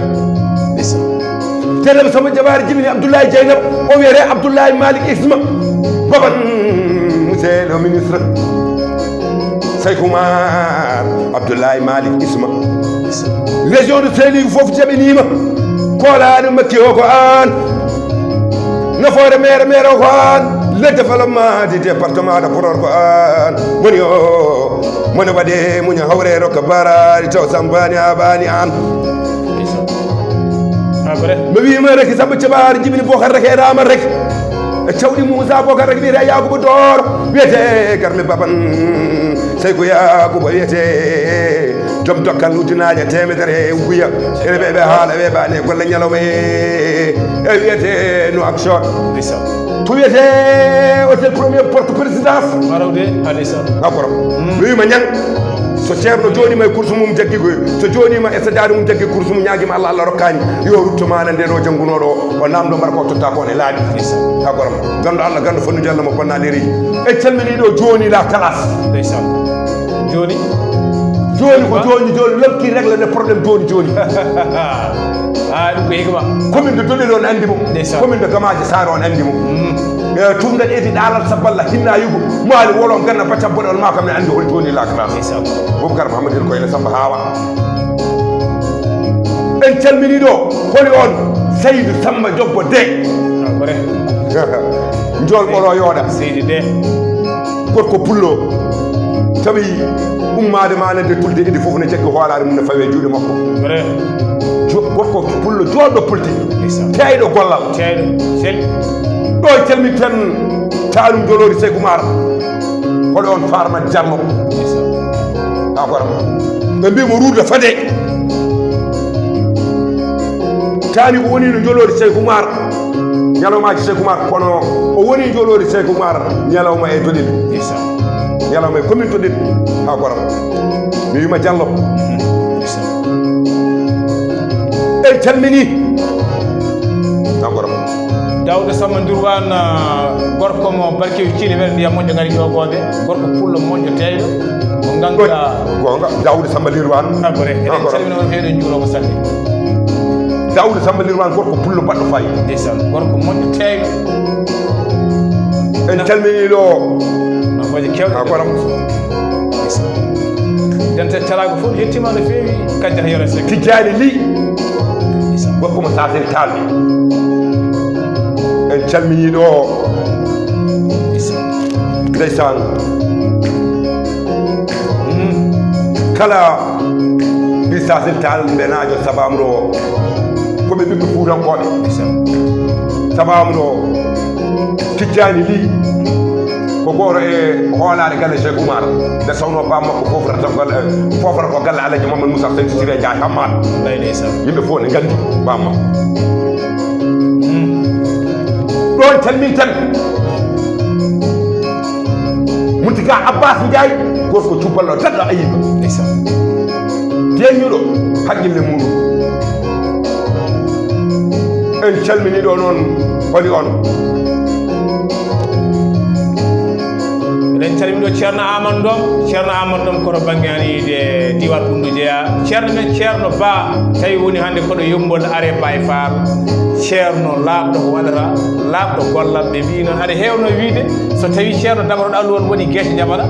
Jeynaba Samba Jabaro jibini Abdoulaye Jeynaba o wiyete Abdoulaye Malick Isma baban monsieur le ministre Cheikh Oumar Abdoulaye Malick Isma région de Saint-Louis foof jaɓinima kolani makki o ko an nafoore maire o ko an le développement du département de Podor ko an woni o mone waɗe muña hawrero ko barari taw sambani abani an mi wima rek Samba Thiabar jibini Bocar rek e rama rek e cawɗi Moussa Bocar rek wiyete Yakuba Doro wiyete garmi baban Seykou Yakuba wiyete joom dokkal ujunaje temedere e guya ene ɓeɓe haala weɓani golle ñalawma e wiyete no action to wiyete hôtel premier porte présidence marawde alisa d'accord mi wima ñang so ceerno jooɗima e course mum jaggi koy so jooɗima e sadade mum jaggi course mum ñaguima Allah Allah rokkani yo ruttomana nde ɗo janggunoɗo o namdo mbar ko totta ko ne laaɓi d'accord gando Allah gando fannude Allah mo ponnaɗeri e calmini ɗo joni la classe ndeysan joni ko joni lobki règle de probléme joni ɗum ko hikma commune de Dondel on andi mo commune de Gamaji Sare on andi mo tumdat edi ɗalal sabballa hinna yugo maali wolon ganna bacca boɗol ma kam ne andi hol joni la classe Boubacar Mahamadou el koyne Samba Hawa en calmini ɗo holi on Seydou Samba Diobbo de jol ɓoro yooɗa Seydou de gorko pullo tawi ummade ma nande tulde idi fof ne jaggi hoolare mum ne fawe juuɗe makko gorko pullo jooɗɗo politique teyɗo gollal ɗo calmi tan taalum jolori Seykou Oumar hoɗo on Farma Diallo d'accord ɓe mbimo ruude fade tani ko woni no jolori Seykou Oumar ñalawmaji Seykou Oumar kono o woni jolori Seykou Oumar ñalawma e doɗel ñalawma e commune doɗel ha goram mi wima Diallo en calmini ha goram Daouda Samba Ndourwane gorko mo barkew Thily weɗe ndiyam moƴƴo gari jogoɓe gorko pullo moƴƴo teyɗo mo ganduɗa gonga Daouda Samba Ndourwane agore eɗen calmini on feeɗo juuromo salli Daoud Samba Lirman gorko pullo baɗɗo fayi ndeysan gorko moƴƴo teeyo en calmini ɗo mafoje kewɗe koram dente calago fof hettima no feewi kancata yoro sek Tidiane Ly gorko mo sasen talɓe en calmini ɗo ndeysan kala ɓi sasen tal mbenajo sabamɗo koɓe ɓiɓɓe fuutankoɓe sabamɗo Tidiane Ly ko goto e hoolare galle Cheikh Oumar nde sawno bam makko fofata ko galle Alaji Mamadou Moussa Seydi Siré Ndiaye Hammat yimɓe fof ne gandi bam makko ɗon calmini tan Moutika Abbas Ndiaye gorko cuballo daɗɗo ayiba teñuɗo haqqille muɗum en calmini ɗo noon holi on eɗen calmini ɗo ceerno Amadou Dom koto banggue anide diwan Ɓundu Jeeya ceerno men ceerno Ba tawi woni hannde koɗo yombol are Baye Fall ceerno laaɓɗo ko waɗata laaɓɗo gollal ɓe mbi noon aɗa hewno wiide so tawi ceerno dabatoɗo allu on woni guese jaɓaɗa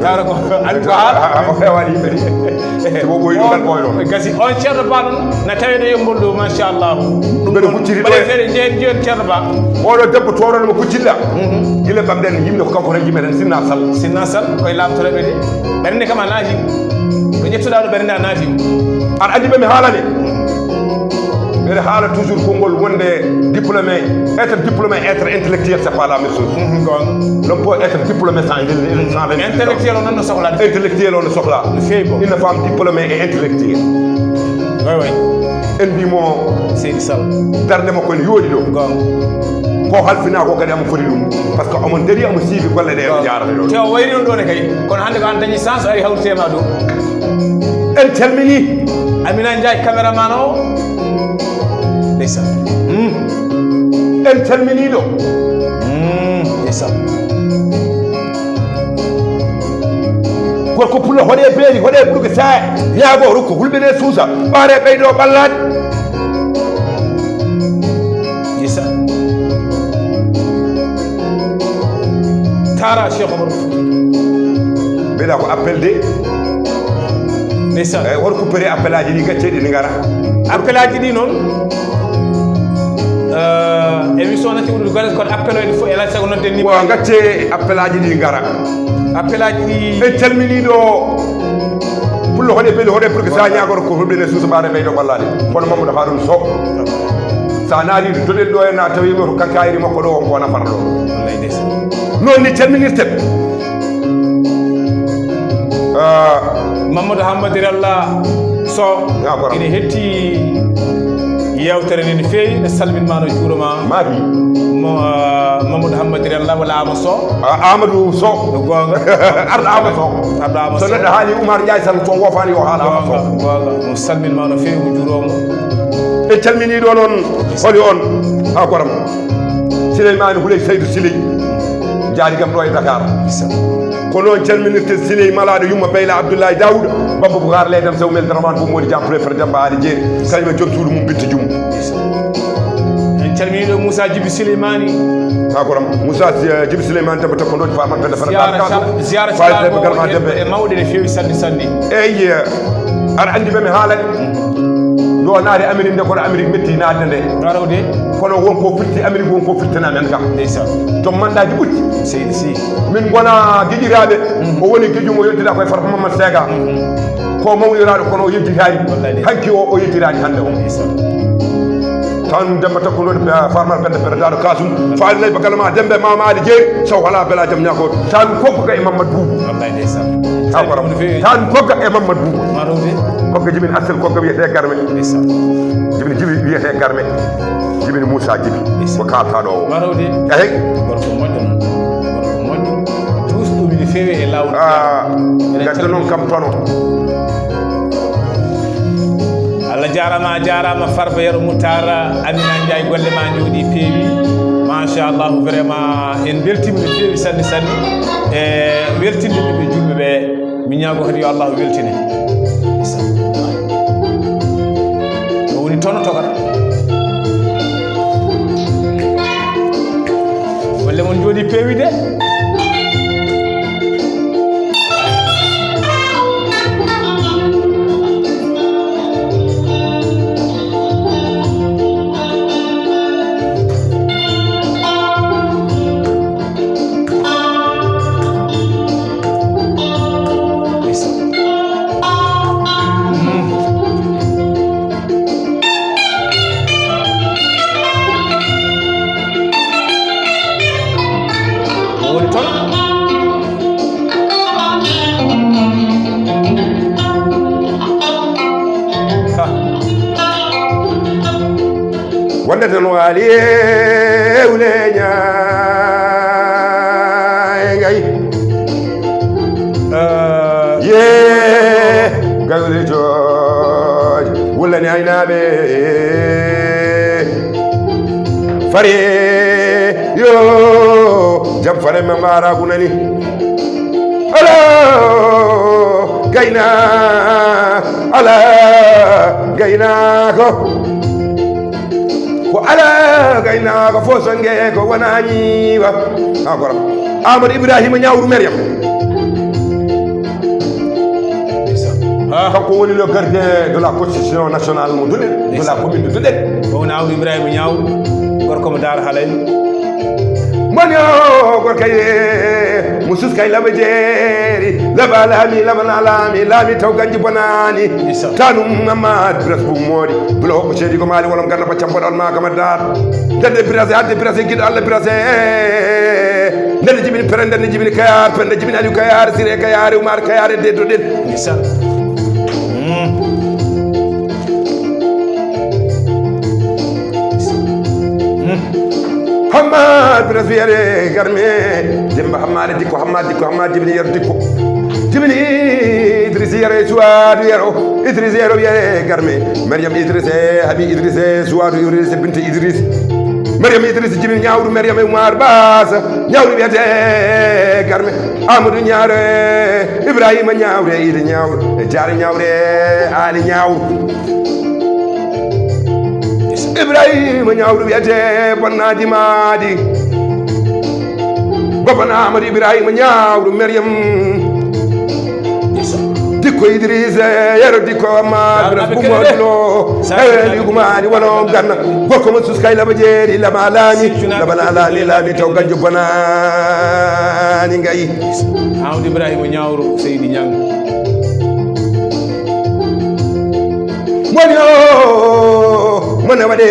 tawra ko andi ko haala o heewani yimɓe ɗi ko ɓoyɗo gal ɓoyɗo gasi on ceerno Ba noon no tawiɗo yombol ɗo machallah ɗum mbeɗo hucciti ɗo ɓaɗe feere joni ceerno Ba oɗo debbo towɗon mo kuccilla gila ɓamɗen yimɓe ko kanko tan jimeɗen Sinna Sall koye lamtoreɓe de ɓernde kam a naati ɗo ƴettuɗa ɗo ɓernde a naati aɗa andi ɓe mi haalane ɓeɗe haala toujours konngol wonde diplômé être intellectuel c'est pas la même chose l'homme peut être diplômé sans intellectuel o nan no sohla intellectuel o no sohla no feewi bo une femme diplômé et intellectuel way en mbimo Seydi Sall darde makko ne yooɗi ɗo ko halfina ko kadi amo foti ɗum par ce que omon daari omo siibi golle ɗe emo jarata ɗo te o wayri ɗon ɗone kay kono hannde ko an dañi sens o ari hawritema ɗum en calmini Amina Ndiaye caméraman o ndeysan en calminiɗo ndeysan gorko pullo hoɗe beeri hoɗe ɓurgo saa yaago rokko hulɓene suusa ɓaare ɓeyɗo ɓallade ndeysan tara Cheikh Omar mbiɗa ko appel de ndeysan eyyi woto coupére appel aji ɗi gacceɗi ɗi gara appel aji ɗi noon émission nati wuɗude golle kono appel oɗe fof elaa sago nodden ni wa gacce appel aji ɗi gara appel aji ɗi en calminiɗo pullo hoɗe beeli hoɗe pour que sa ñagoro ko hulɓene suusa ɓaare ɓeyɗo ɓallade kono Mamadou Harouna Sow sa naali doɗen ɗo hen a tawima to kankayri makko ɗo on ko nafata ɗo wallay ndeysan noon ni calminirten Mamadou Hammadou Allah Sow ine hetti yewtere nde no feewi ne salminma no juuroma maafi Mamadou Hammadou Allah walla Ama Sow Amadou Sow no gonga arɗo Ama Sow so neɗɗo haali Oumar Ndiaye Sall so wofani yo haala Ama Sow gonga mo salminma no feewi mo juuromo en calminiɗo noon holi on ha goram Souleymane Houleye Seydou Siley jaari gam ɗo e Dakar ko noon calminirte Siley malaɗo yumma Beyla Abdoulaye Daouda Baba Boucar leydam sew mel Dramane bo modi jam préfet Demba Ali Dieng kañum e joom suudu mum bitta jum en calminiɗo Moussa Djibi Souleymani ha goram Moussa Djibi Souleymane demba tokkodoji famat pende ziyara calago e mawɗe ne feewi sanni eyyi aɗa andi ɓe mi haalani ɗo naari Amérique nde kono Amérique metti naatde nde garawde kono wonko firti Amérique wonko firtana men kam ndeysan joom mandaji ɓutti seydi si min gona giƴiraɓe o woni giƴum o yettita koye Farba Mamadou Sega ko mawniraɗo kono o yejjitani hanki o yejjirani hande o tan demba takkunoɗe farmal pende peretaɗo kasum faalinayi bagalama dembe Mama Ali Jeeri sow wala bela jaam ñako tan kokka e Mamadou Boubou wallay ndeysan tan kokka e Mamadou Boubou maɗowde kokka jimin Assel kokka wiyete Garme jimin Jibi wiyete Garme jimin Moussa Djibi ko kaltaɗo o maɗowde eyi gorko moƴƴo tous ɗum ne feewi e lawol gadde noon kam tono Allah jarama Farba Yero Moutara Amina Ndiaye golle ma jooɗi peewi machallah vraiment en beltima no feewi sanne e weltinde ɓe julɓe ɓe mi ñaago kadi yo Allah weltine o woni tonoto on jooɗi peewi de wonde tan waali ewleña ngay ye gawle jooj wullani aynaɓe fari yo jam fareme maragu nani alo gayna ala gaynako ko ala gaynako fo songe ko wonañiwa encore Amadou Ibrahima Niawrou Mariam kanko woni le gardien de la constitution nationale mo Doudel de la commune de Doudel ko woni Amadou Ibrahima Niawrou gorko mo Daara Halayni moni o gorkaye mo suskay laba jeeri laba laami taw ganji bonani tanum Mamadou Biras Bou Mody bulo hokko ceedi ko maali wolom ganna baccam boɗon ma kama dar dende Birase adde Birase guiɗo Allah Birase ndende jibini pere ndende jibini Kayar pende jibini Aliou Kayar Siré Kayar Oumar Kayar e deddo ɗen Hammad Biras wiyere garme demba Hammad Hammad jibini yero dikko jibini Idriss yere Suwadu yero Idriss yero wiyere garme Mariam Idriss Habi Idriss Suwadu Idriss Binta Idriss Mariam Idriss jibini Niawrou Mariam Oumar Bassa Niawrou wiyete garme Amadou Niawrou Ibrahima Niawrou Idi Niawrou Diarra Niawrou Ali Niawrou Ibrahima Niawrou wiyete bonnadi maadi gopana Amadou Ibrahima Niawrou Mariam dikko Idriss yero dikko Amadou Biras Bou Mody lo eweli gumani wono ganna gorko mo suskay laba jeeri lama laami taw ganjo bonani ngayi Amadou Ibrahima Niawrou Seydi Niang moni o mone waɗe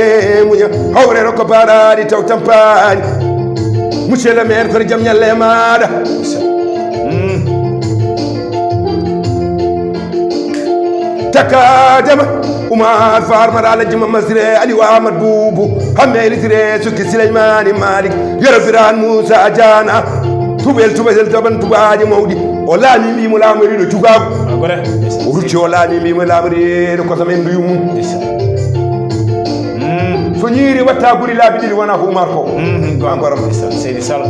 muña hawre rokko baɗaɗi taw tampani monsieur le maire kono jaam ñalle maɗa takadema Oumar Farmata Alaji Mamad Siré Aliou Ahmad Boubou hamme elitire sukki Souleymani Malick Yero Birane Moussa Diana tuɓel toɓan tubaji mawɗi o laami mbimo laamoriɗo cukago o rucci o laami mbimo laamoriɗo kosam en nduyu mum so ñiiri watta guri laabi ɗiɗi wona ko Oumar ko encore Seydi Sall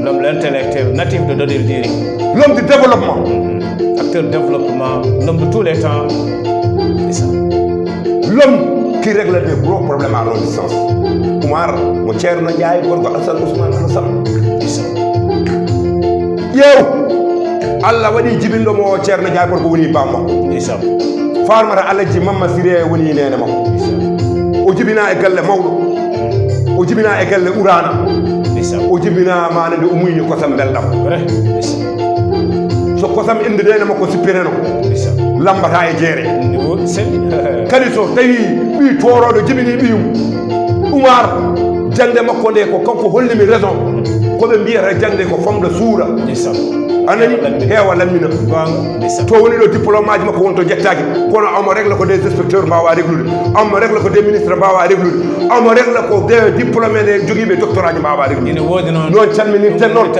l'homme l'intellectuel natif de Dodel Diri l'homme du développement acteur de développement l'homme de tous les temps l'homme qui règle des gros problèmes à longue distance Oumar mo Ceerno Ndiaye gorko Alassane Ousmane Alassane ƴeew Allah waɗi jibinɗo mo Ceerno Ndiaye gorko woni bamma Farmata Alaji Mamad Siré woni nene makko o jibina e galle mawɗo o jibina e galle Urana o jibina mana nde o muyni kosam belɗam so kosam inde nene makko sippireno lambata e jeere kadi so tawi ɓi toroɗo jibini ɓiyum Oumar jangde makko nde ko kanko hollimi raison koɓe mbiyata jangde ko famɗa suura anani heewa lammina to woni ɗo diplôme aji makko wonto jettaki kono omo régla ko des inspecteurs mbawa réglude omo régla ko des ministres mbawa réglude omo régla ko des diplômé ɗe joguiɓe doctorat ji mbawa réglude noon calminirten noon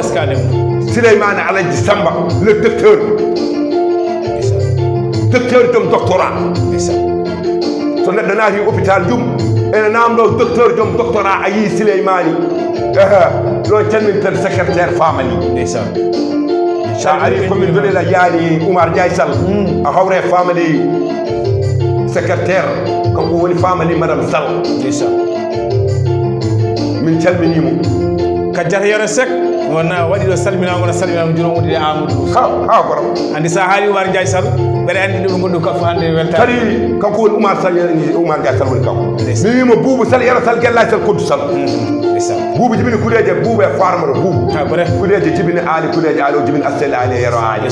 Souleymane Alaji Samba le docteur joom doctorat so neɗɗo naati hôpital jum ene namɗo docteur joom doctorat a yii Souleymani noon calminirten secrétaire famali sa ari commune Dodel a yaani Oumar Ndiaye Sall a hawre famali secrétaire kanko woni famali madame Sall min calminimo kajjata yero sek wona waɗi ɗo salminama juróom wonde Amadou ha goram andi sa haali Oumar Ndiaye Sall ɓeɗa andi ɗum gonɗum kafo hande weltare kadi kanko woni Oumar Ndiaye Sall woni kanko mi wima Boubou Sall yero Sall Guellaji Sall Kodou Sall Boubou jibini kuleje Boubou e farmata Boubou kuleje jibini Ali kuleje Ali o jibini Astel Ali e yero Ali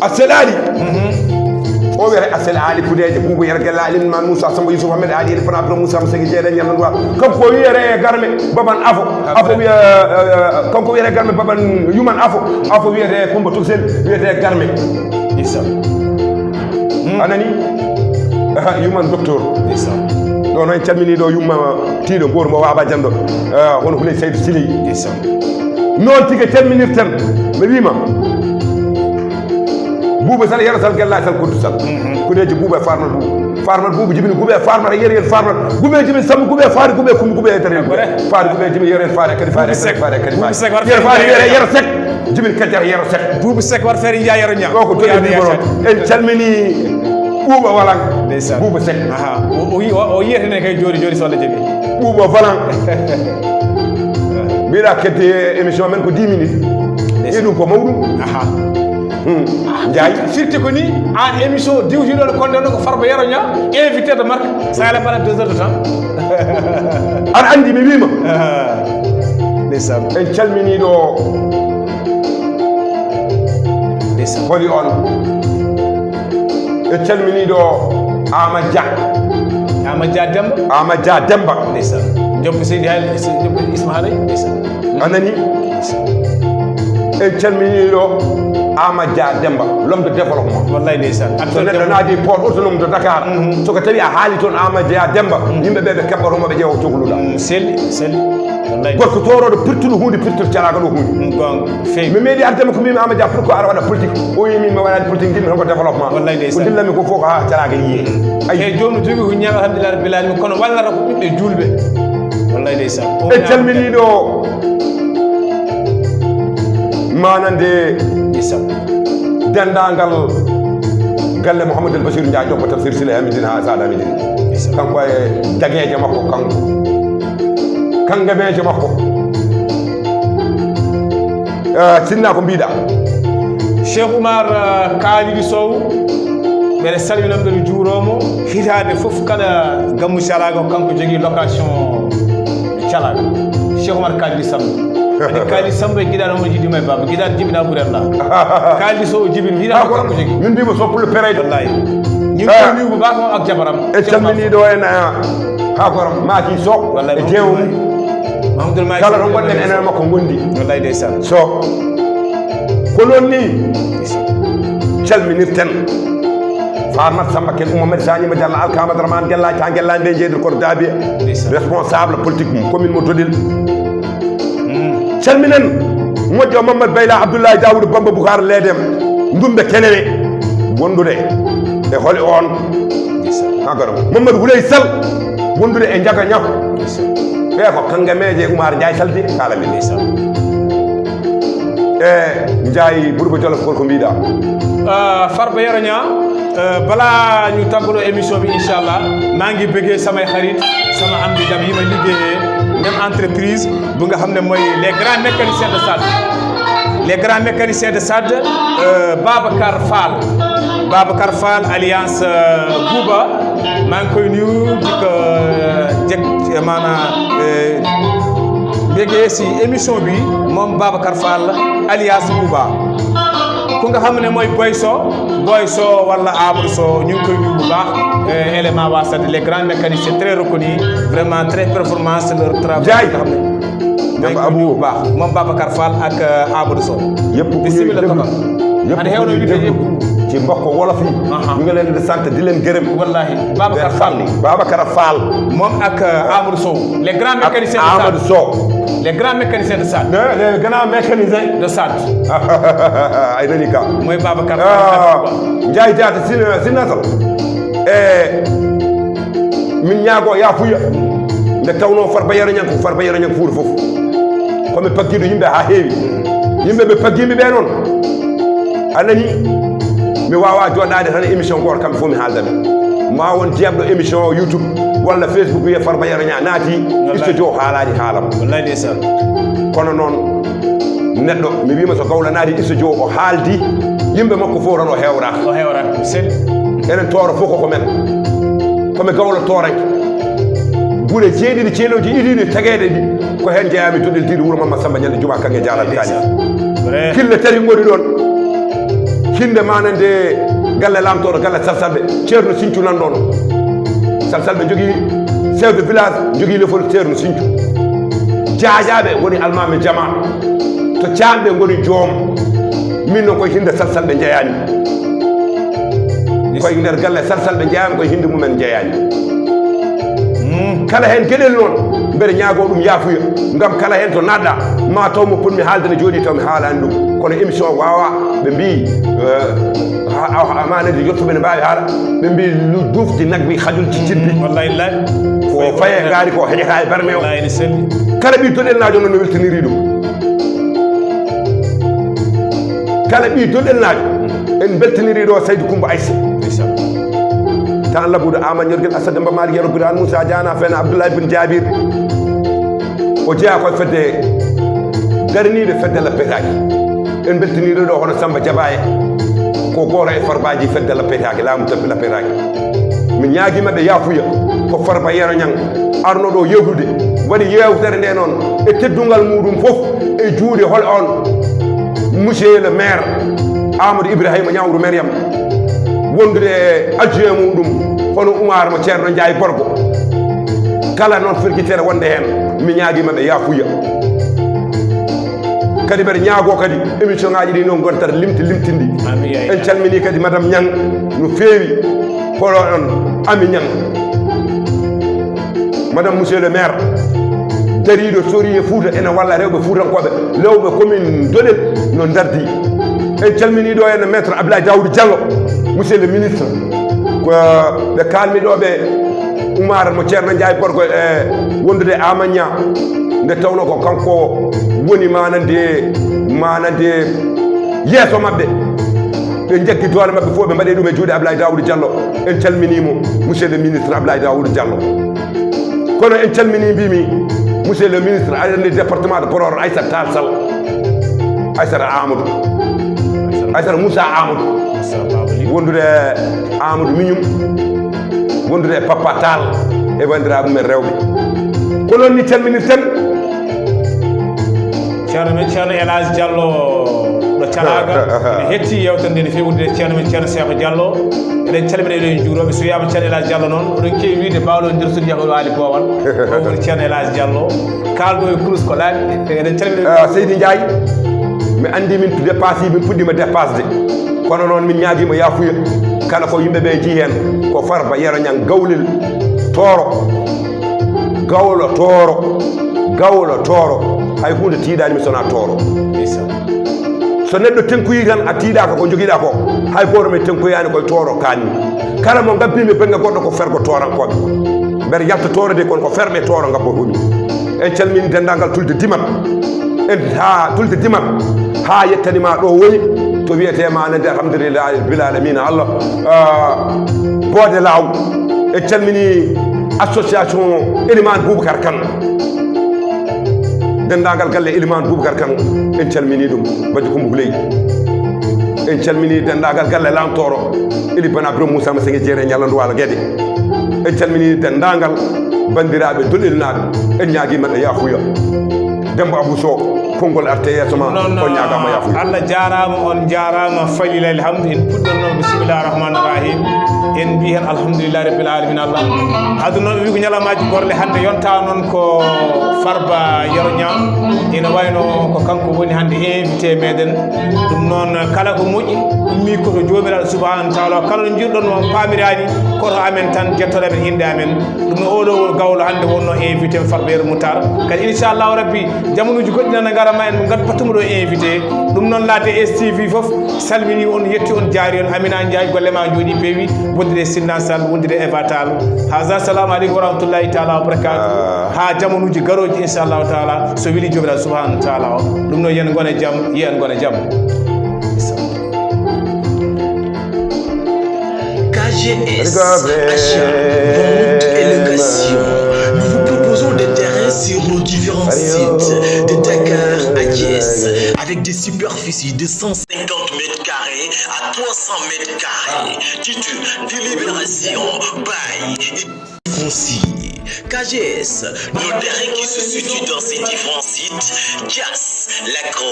Astel Ali o wiyata Astel Ali kuleje Boubou yero Gella Ali man Moussa Samba Youssouf Ahmed Ali e pana Abdou Moussa Moussa Jeeɗe ñamdan wa kanko wiyere e garme baban afo wiya kanko wiyete garme baban yuman afo wiyete Coumba Tousel wiyete garme anani yuman docteur ɗo noon calmini ɗo yumma tiiɗo goto mo Waba Diando hono Houleye Seydou Siley noon tigui calminirten mi wima Boubou Sall yero Sall Guellaji Sall Kodou Sall kudeji Boubou e farmat Boubou jibini Goubé farmat yeri yen farmat Goubé jibini Samba Goubé faari Goubé Coumba Goubé e tere faari Goubé jibini yero en faari kadi faari yero faari yero sek jibini kajjata yero sek Boubou Seck war feere Ndiaye yero ñam o ko toɗi numéro en calmini Ɓuuɓa Walang Boubou Seck o yiyetene kay joni so Allah jaaɓi Ɓuuɓa Walang mbiɗa kedde émission men ko 10 minutes e ɗum ko mawɗum Ndiaye firti ko ni an émission diwtiɗo ɗo konde ɗo ko Farba Yero Ña invité de marque ça allait pendant 2 heures de temps aɗa andi mi wima ndeysaan en calminiɗo holi on en calminiɗo Amadou Dia Demba ndeysaan jomko seydi haali jomko Isma Haalay ndeysaan anani en calminiɗo Amadou Dia Demba l'homme de développement wallahi ndeysaan so neɗɗo naadi port autonome de Dakar soko tawi a haali toon Amadou Dia Demba yimɓeɓe ɓe keɓɓatomo ɓe ƴeewa cohluɗa selli wallahi gorko toroɗo pirtuɗo hunde pirtuɗo calaga ɗo hunde gonga feewi mi meeɗi ardema ko mbimi Amadou Dia pourquoi aɗa waɗa politique o yimi mi waɗani politique jimmi tan ko développement wallahi ndeysaan ko dillami ko fof ko ha calaga yiye ay joni jogi ko ñaga alhamdulillah rabbil alamin kono wallata ko ɓiɓɓe julɓe wallahi ndeysaan e calminiɗo manande dendagal galle Mouhamadou Bachir Ndiaye jokko tafsir Sile Hamidine ha Sada Hamidine kanko e dagueje makko kangameje makko sinna ko mbiɗa Cheikh Oumar Kalidou Sow mbeɗa salminam ɗo juuromo hitade foof kala gammu calaga kanko jogui location calaga Cheikh Oumar Kalidou Samba Kalidou Samba e guiɗaɗo mo jiɗima e baba guiɗaɗo jibina ɓurella Kalidou Sow jibini hiɗa kanko jogui min mbimo soppulo pereyde wallahi ñin konigo ba ko ak jabaram e calminiɗo en ha goram Maki Sow e jeewum kala to gonɗen enen makko gondi wallahi ndeysaan so ko noon ni calminirten Farmat Samba ken Mouhamed Sagnima Diallo Alkama Dramane Guellaji ta Guellaji nde jeeydir koto Dabia responsable politique commune mo Dodil calminen moƴƴo Mamadou Bayla Abdoulaye Daoudou Bamba Boukar Leedem ndumɓe kenewe wondude e holi on hakara Mamadou Houleye Sall wondude e Ndiaga Niaw ɓe ko kangameje Oumar Ndiaye salde kala min e Ndiaye Bourba Jolof ko mbiɗa Farba Yero Ña bala ñu tàggatoo émission bi inchallah maa ngi bëggee samay xarit sama am di dam yi ma liggéeyee même entreprise bu nga xam ne mooy les grands mécaniciens de SAD les grands mécaniciens de SAD Babacar Fall alliance Bouba maa ngi koy nuyu di ko jeg maanaam bëggee si émission bi moom Babacar Fall alliance Bouba ku nga xam ne mooy Boy Sow wala Amadou Sow ñu ngi koy nuyu bu baax élément waa SAD les grands mécaniciens très reconnus vraiment très performance leur travail nga xam ne ñam Abou bu baax moom Babacar Fall ak Amadou Sow yëpp bismillah yëpp xew na yëpp ci mbokk wolof yi ñu ngi leen di sant di leen gërëm wallahi Babacar Fall moom ak Amadou Sow les grands mécaniciens de Amadou Sow les grands mécaniciens de SAD les grands mécaniciens de SAD ay dani ka mooy Babacar Fall Ndiaye Diatta sinasal min ñaago ya fuya nde tawno Farba Yero Ñang ko Farba Yero Ñang fuuɗo fof komi paggiɗo yimɓe ha heewi yimɓe ɓe paggimi ɓe noon anani mi wawa joɗade tan émission goto kamɓe fof mi haaldaɓe ma won jebɗo émission o YouTube walla Facebook wiye Farba Yero Niang naati studio haalaji haalam wallahi ndeysaan kono noon neɗɗo mi wima so Gawlo naati studio o haaldi yimɓe makko fof tan o hewraka sel enen tooro fof koko men komi Gawlo tooranke guure jeeɗiɗi ceeloji ɗiɗiɗi tagueɗe ɗi ko hen jeeyami toɗeltiɗo wuuro Mamma Samba Ñalde Juma kange Dialal Kañi kille tati goni ɗon hinde manande galle lamtoɗo galle Salsalɓe ceerno Sinthiou nan ɗon Salsalɓe jogui chef de village jogui lefol ceerno Sinthiou jaajaɓe goni almami jama to camɓe goni joom min noon koye hinde Salsalɓe jeeyani koye nder galle Salsalɓe jeeyami koye hinde mumen jeeyani kala hen gueɗel noon mbeɗa ñaago ɗum yaafuya gam kala hen to naɗɗa ma taw mo ponmi haalde ne jooɗi taw mi haalani ɗum kono émission wawa ɓe mbi amanede yettuɓe ne mbawi haala ɓe mbi dufde nagbi haƴol cicciddi wallahi ko faye gaari ko heƴata e barme o kala ɓi doɗelnajo noon no weltaniri ɗum kala ɓi doɗelnajo en beltaniri ɗo Saydou Coumba Aissa tan labude Amadou Ñorguel Assa Demba Malick Yero Birane Moussa Diana Fena Abdoulaye bin Jabir o jeeya koye fedde darnide fedde lappetaki en beltaniɗo ɗo hono Samba Diabaye ko goto e farbaji fedde lappetaki laamu tabbi lappetaki min ñaaguimaɓe yaafuya ko Farba Yero Niang arno ɗo yewtude waɗi yewtere nde noon e teddungal muɗum foof e juuɗe hol on monsieur le maire Amadou Ibrahima Ñawru Mariam wondude e adjoint muɗum hono Oumar mo ceerno Ndiaye Borgo kala noon firguitere wonde hen mi ñaaguimaɓe yaafuya kadi mbeɗa ñaago kadi émission ngaji ɗi noon gontata limtindi en calmini kadi madame Niang no feewi koɗo ɗon Ami Niang madame monsieur le maire dariɗo sori e Fouta ene walla rewɓe Foutankoɓe lewɓe commune Doɗel no dardi en calmini ɗo henno maître Abdoulaye Daoudou Diallo monsieur le ministre ko ɓe kalmi ɗo ɓe Oumar mo ceerno Ndiaye Borgo e wondude Amagna nde tawno ko kanko woni manande yeeso mabɓe ɓe jaggi doole mabɓe fof ɓe mbaɗe ɗum e juuɗe Abdoulaye Daoudou Diallo en calminimo monsieur le ministre Abdoulaye Daoudou Diallo kono en calmini mbimi monsieur le ministre arande département de Podor Aissata Tall Sall Aissata Amadou Aissata Moussa Amadou wondude Amadou Mignum wondude Papa Tall e bandiraɓe men rewɓe ko noon ni calminirten ceerno men ceerno Elage Diallo ɗo Calaga ene hetti yewtere nde no fewi wondude ceerno men ceerno Cheikh Diallo eɗen calmina eɗen juuroɓe so wiyama ceerno Elage Diallo noon oɗon kewi wiide bawɗo nder suudu yahoɗo waali Bowal o woni ceerno Elage Diallo kaldo e kurus ko laaɓi eɗen calmina Seydi Ndiaye mi andi min dépasse min puɗɗima dépasse de kono noon min ñaaguima yaafuya kala ko yimɓeɓe jii hen ko Farba Yero Niang gawlel tooro gawlo tooro hay hunde tiiɗanimi sona tooro so neɗɗo tenkoyi tan a tiiɗaka ko joguiɗa ko hay goto mi tenkoyani koye tooro kanni kala mo gabbimi banggue goɗɗo ko fergo toorankoɓe mbeɗa yalta tooro de kono ko ferɓe tooro gabbo homi en calmini dendagal tulde dimat tulde dimat ha yettanima ɗo woni to wiyete manande alhamdulillahi rabbil alamina Allah boode law en calmini association Elimane Boubacar Kane dendagal galle Elimane Boubacar Kane en calmini ɗum Badji Coumba Houleye en calmini dendagal galle Lamtoro Eli Bana Abdou Moussa Massengue Jeere Ñallandu Walo Guédé en calmini dendagal bandiraɓe doɗelnaɓe en ñaaguimaɓe yaafuya Demba Abou Sow konngol arte yeeso ma on ñaagama yaafuya Allah jarama on jarama falila alhamdu en puɗɗorno bisimillahi rahmani rahim en mbi hen alhamdulillahi rabbil alamin Allah aduna wi ko ñalamaji gorle hande yonta noon ko Farba Yero Niang ina wayno ko kanko woni hande invité meɗen ɗum noon kala ko moƴƴi ummi koto jomiraɗo subhanahu wa taala kala no jiɗɗon mo pamirani koto amen tan jettoɗaɓe inde amen ɗum no oɗo gawlo hande wonno invité Farba Yero Moutar kadi inchallahu rabbi jamonuji goɗɗi nana garama en gad battumo ɗo invité ɗum noon laade STV foof salmini on yetti on jaari on Amina Ndiaye golle ma jooɗi peewi wondude Sinna Sall wondude Eva Tall haza assalamu aleykum wa rahmatullahi taala wa barakatuh ha jamonuji garoji inchallahu taala so wili jomiraɗo subhanahu wa taala o ɗum noon yen gone jaam yiyen gone jaam KGS, achat, vente et location. Nous vous proposons des terrains sur nos différents sites de Dakar à Thiès avec des superficies de 150 mètres carrés à 300 mètres carrés. Titre, délibération, bail et foncier. KGS, nos terrains qui se situent dans ces différents sites, Thiès, la Grande.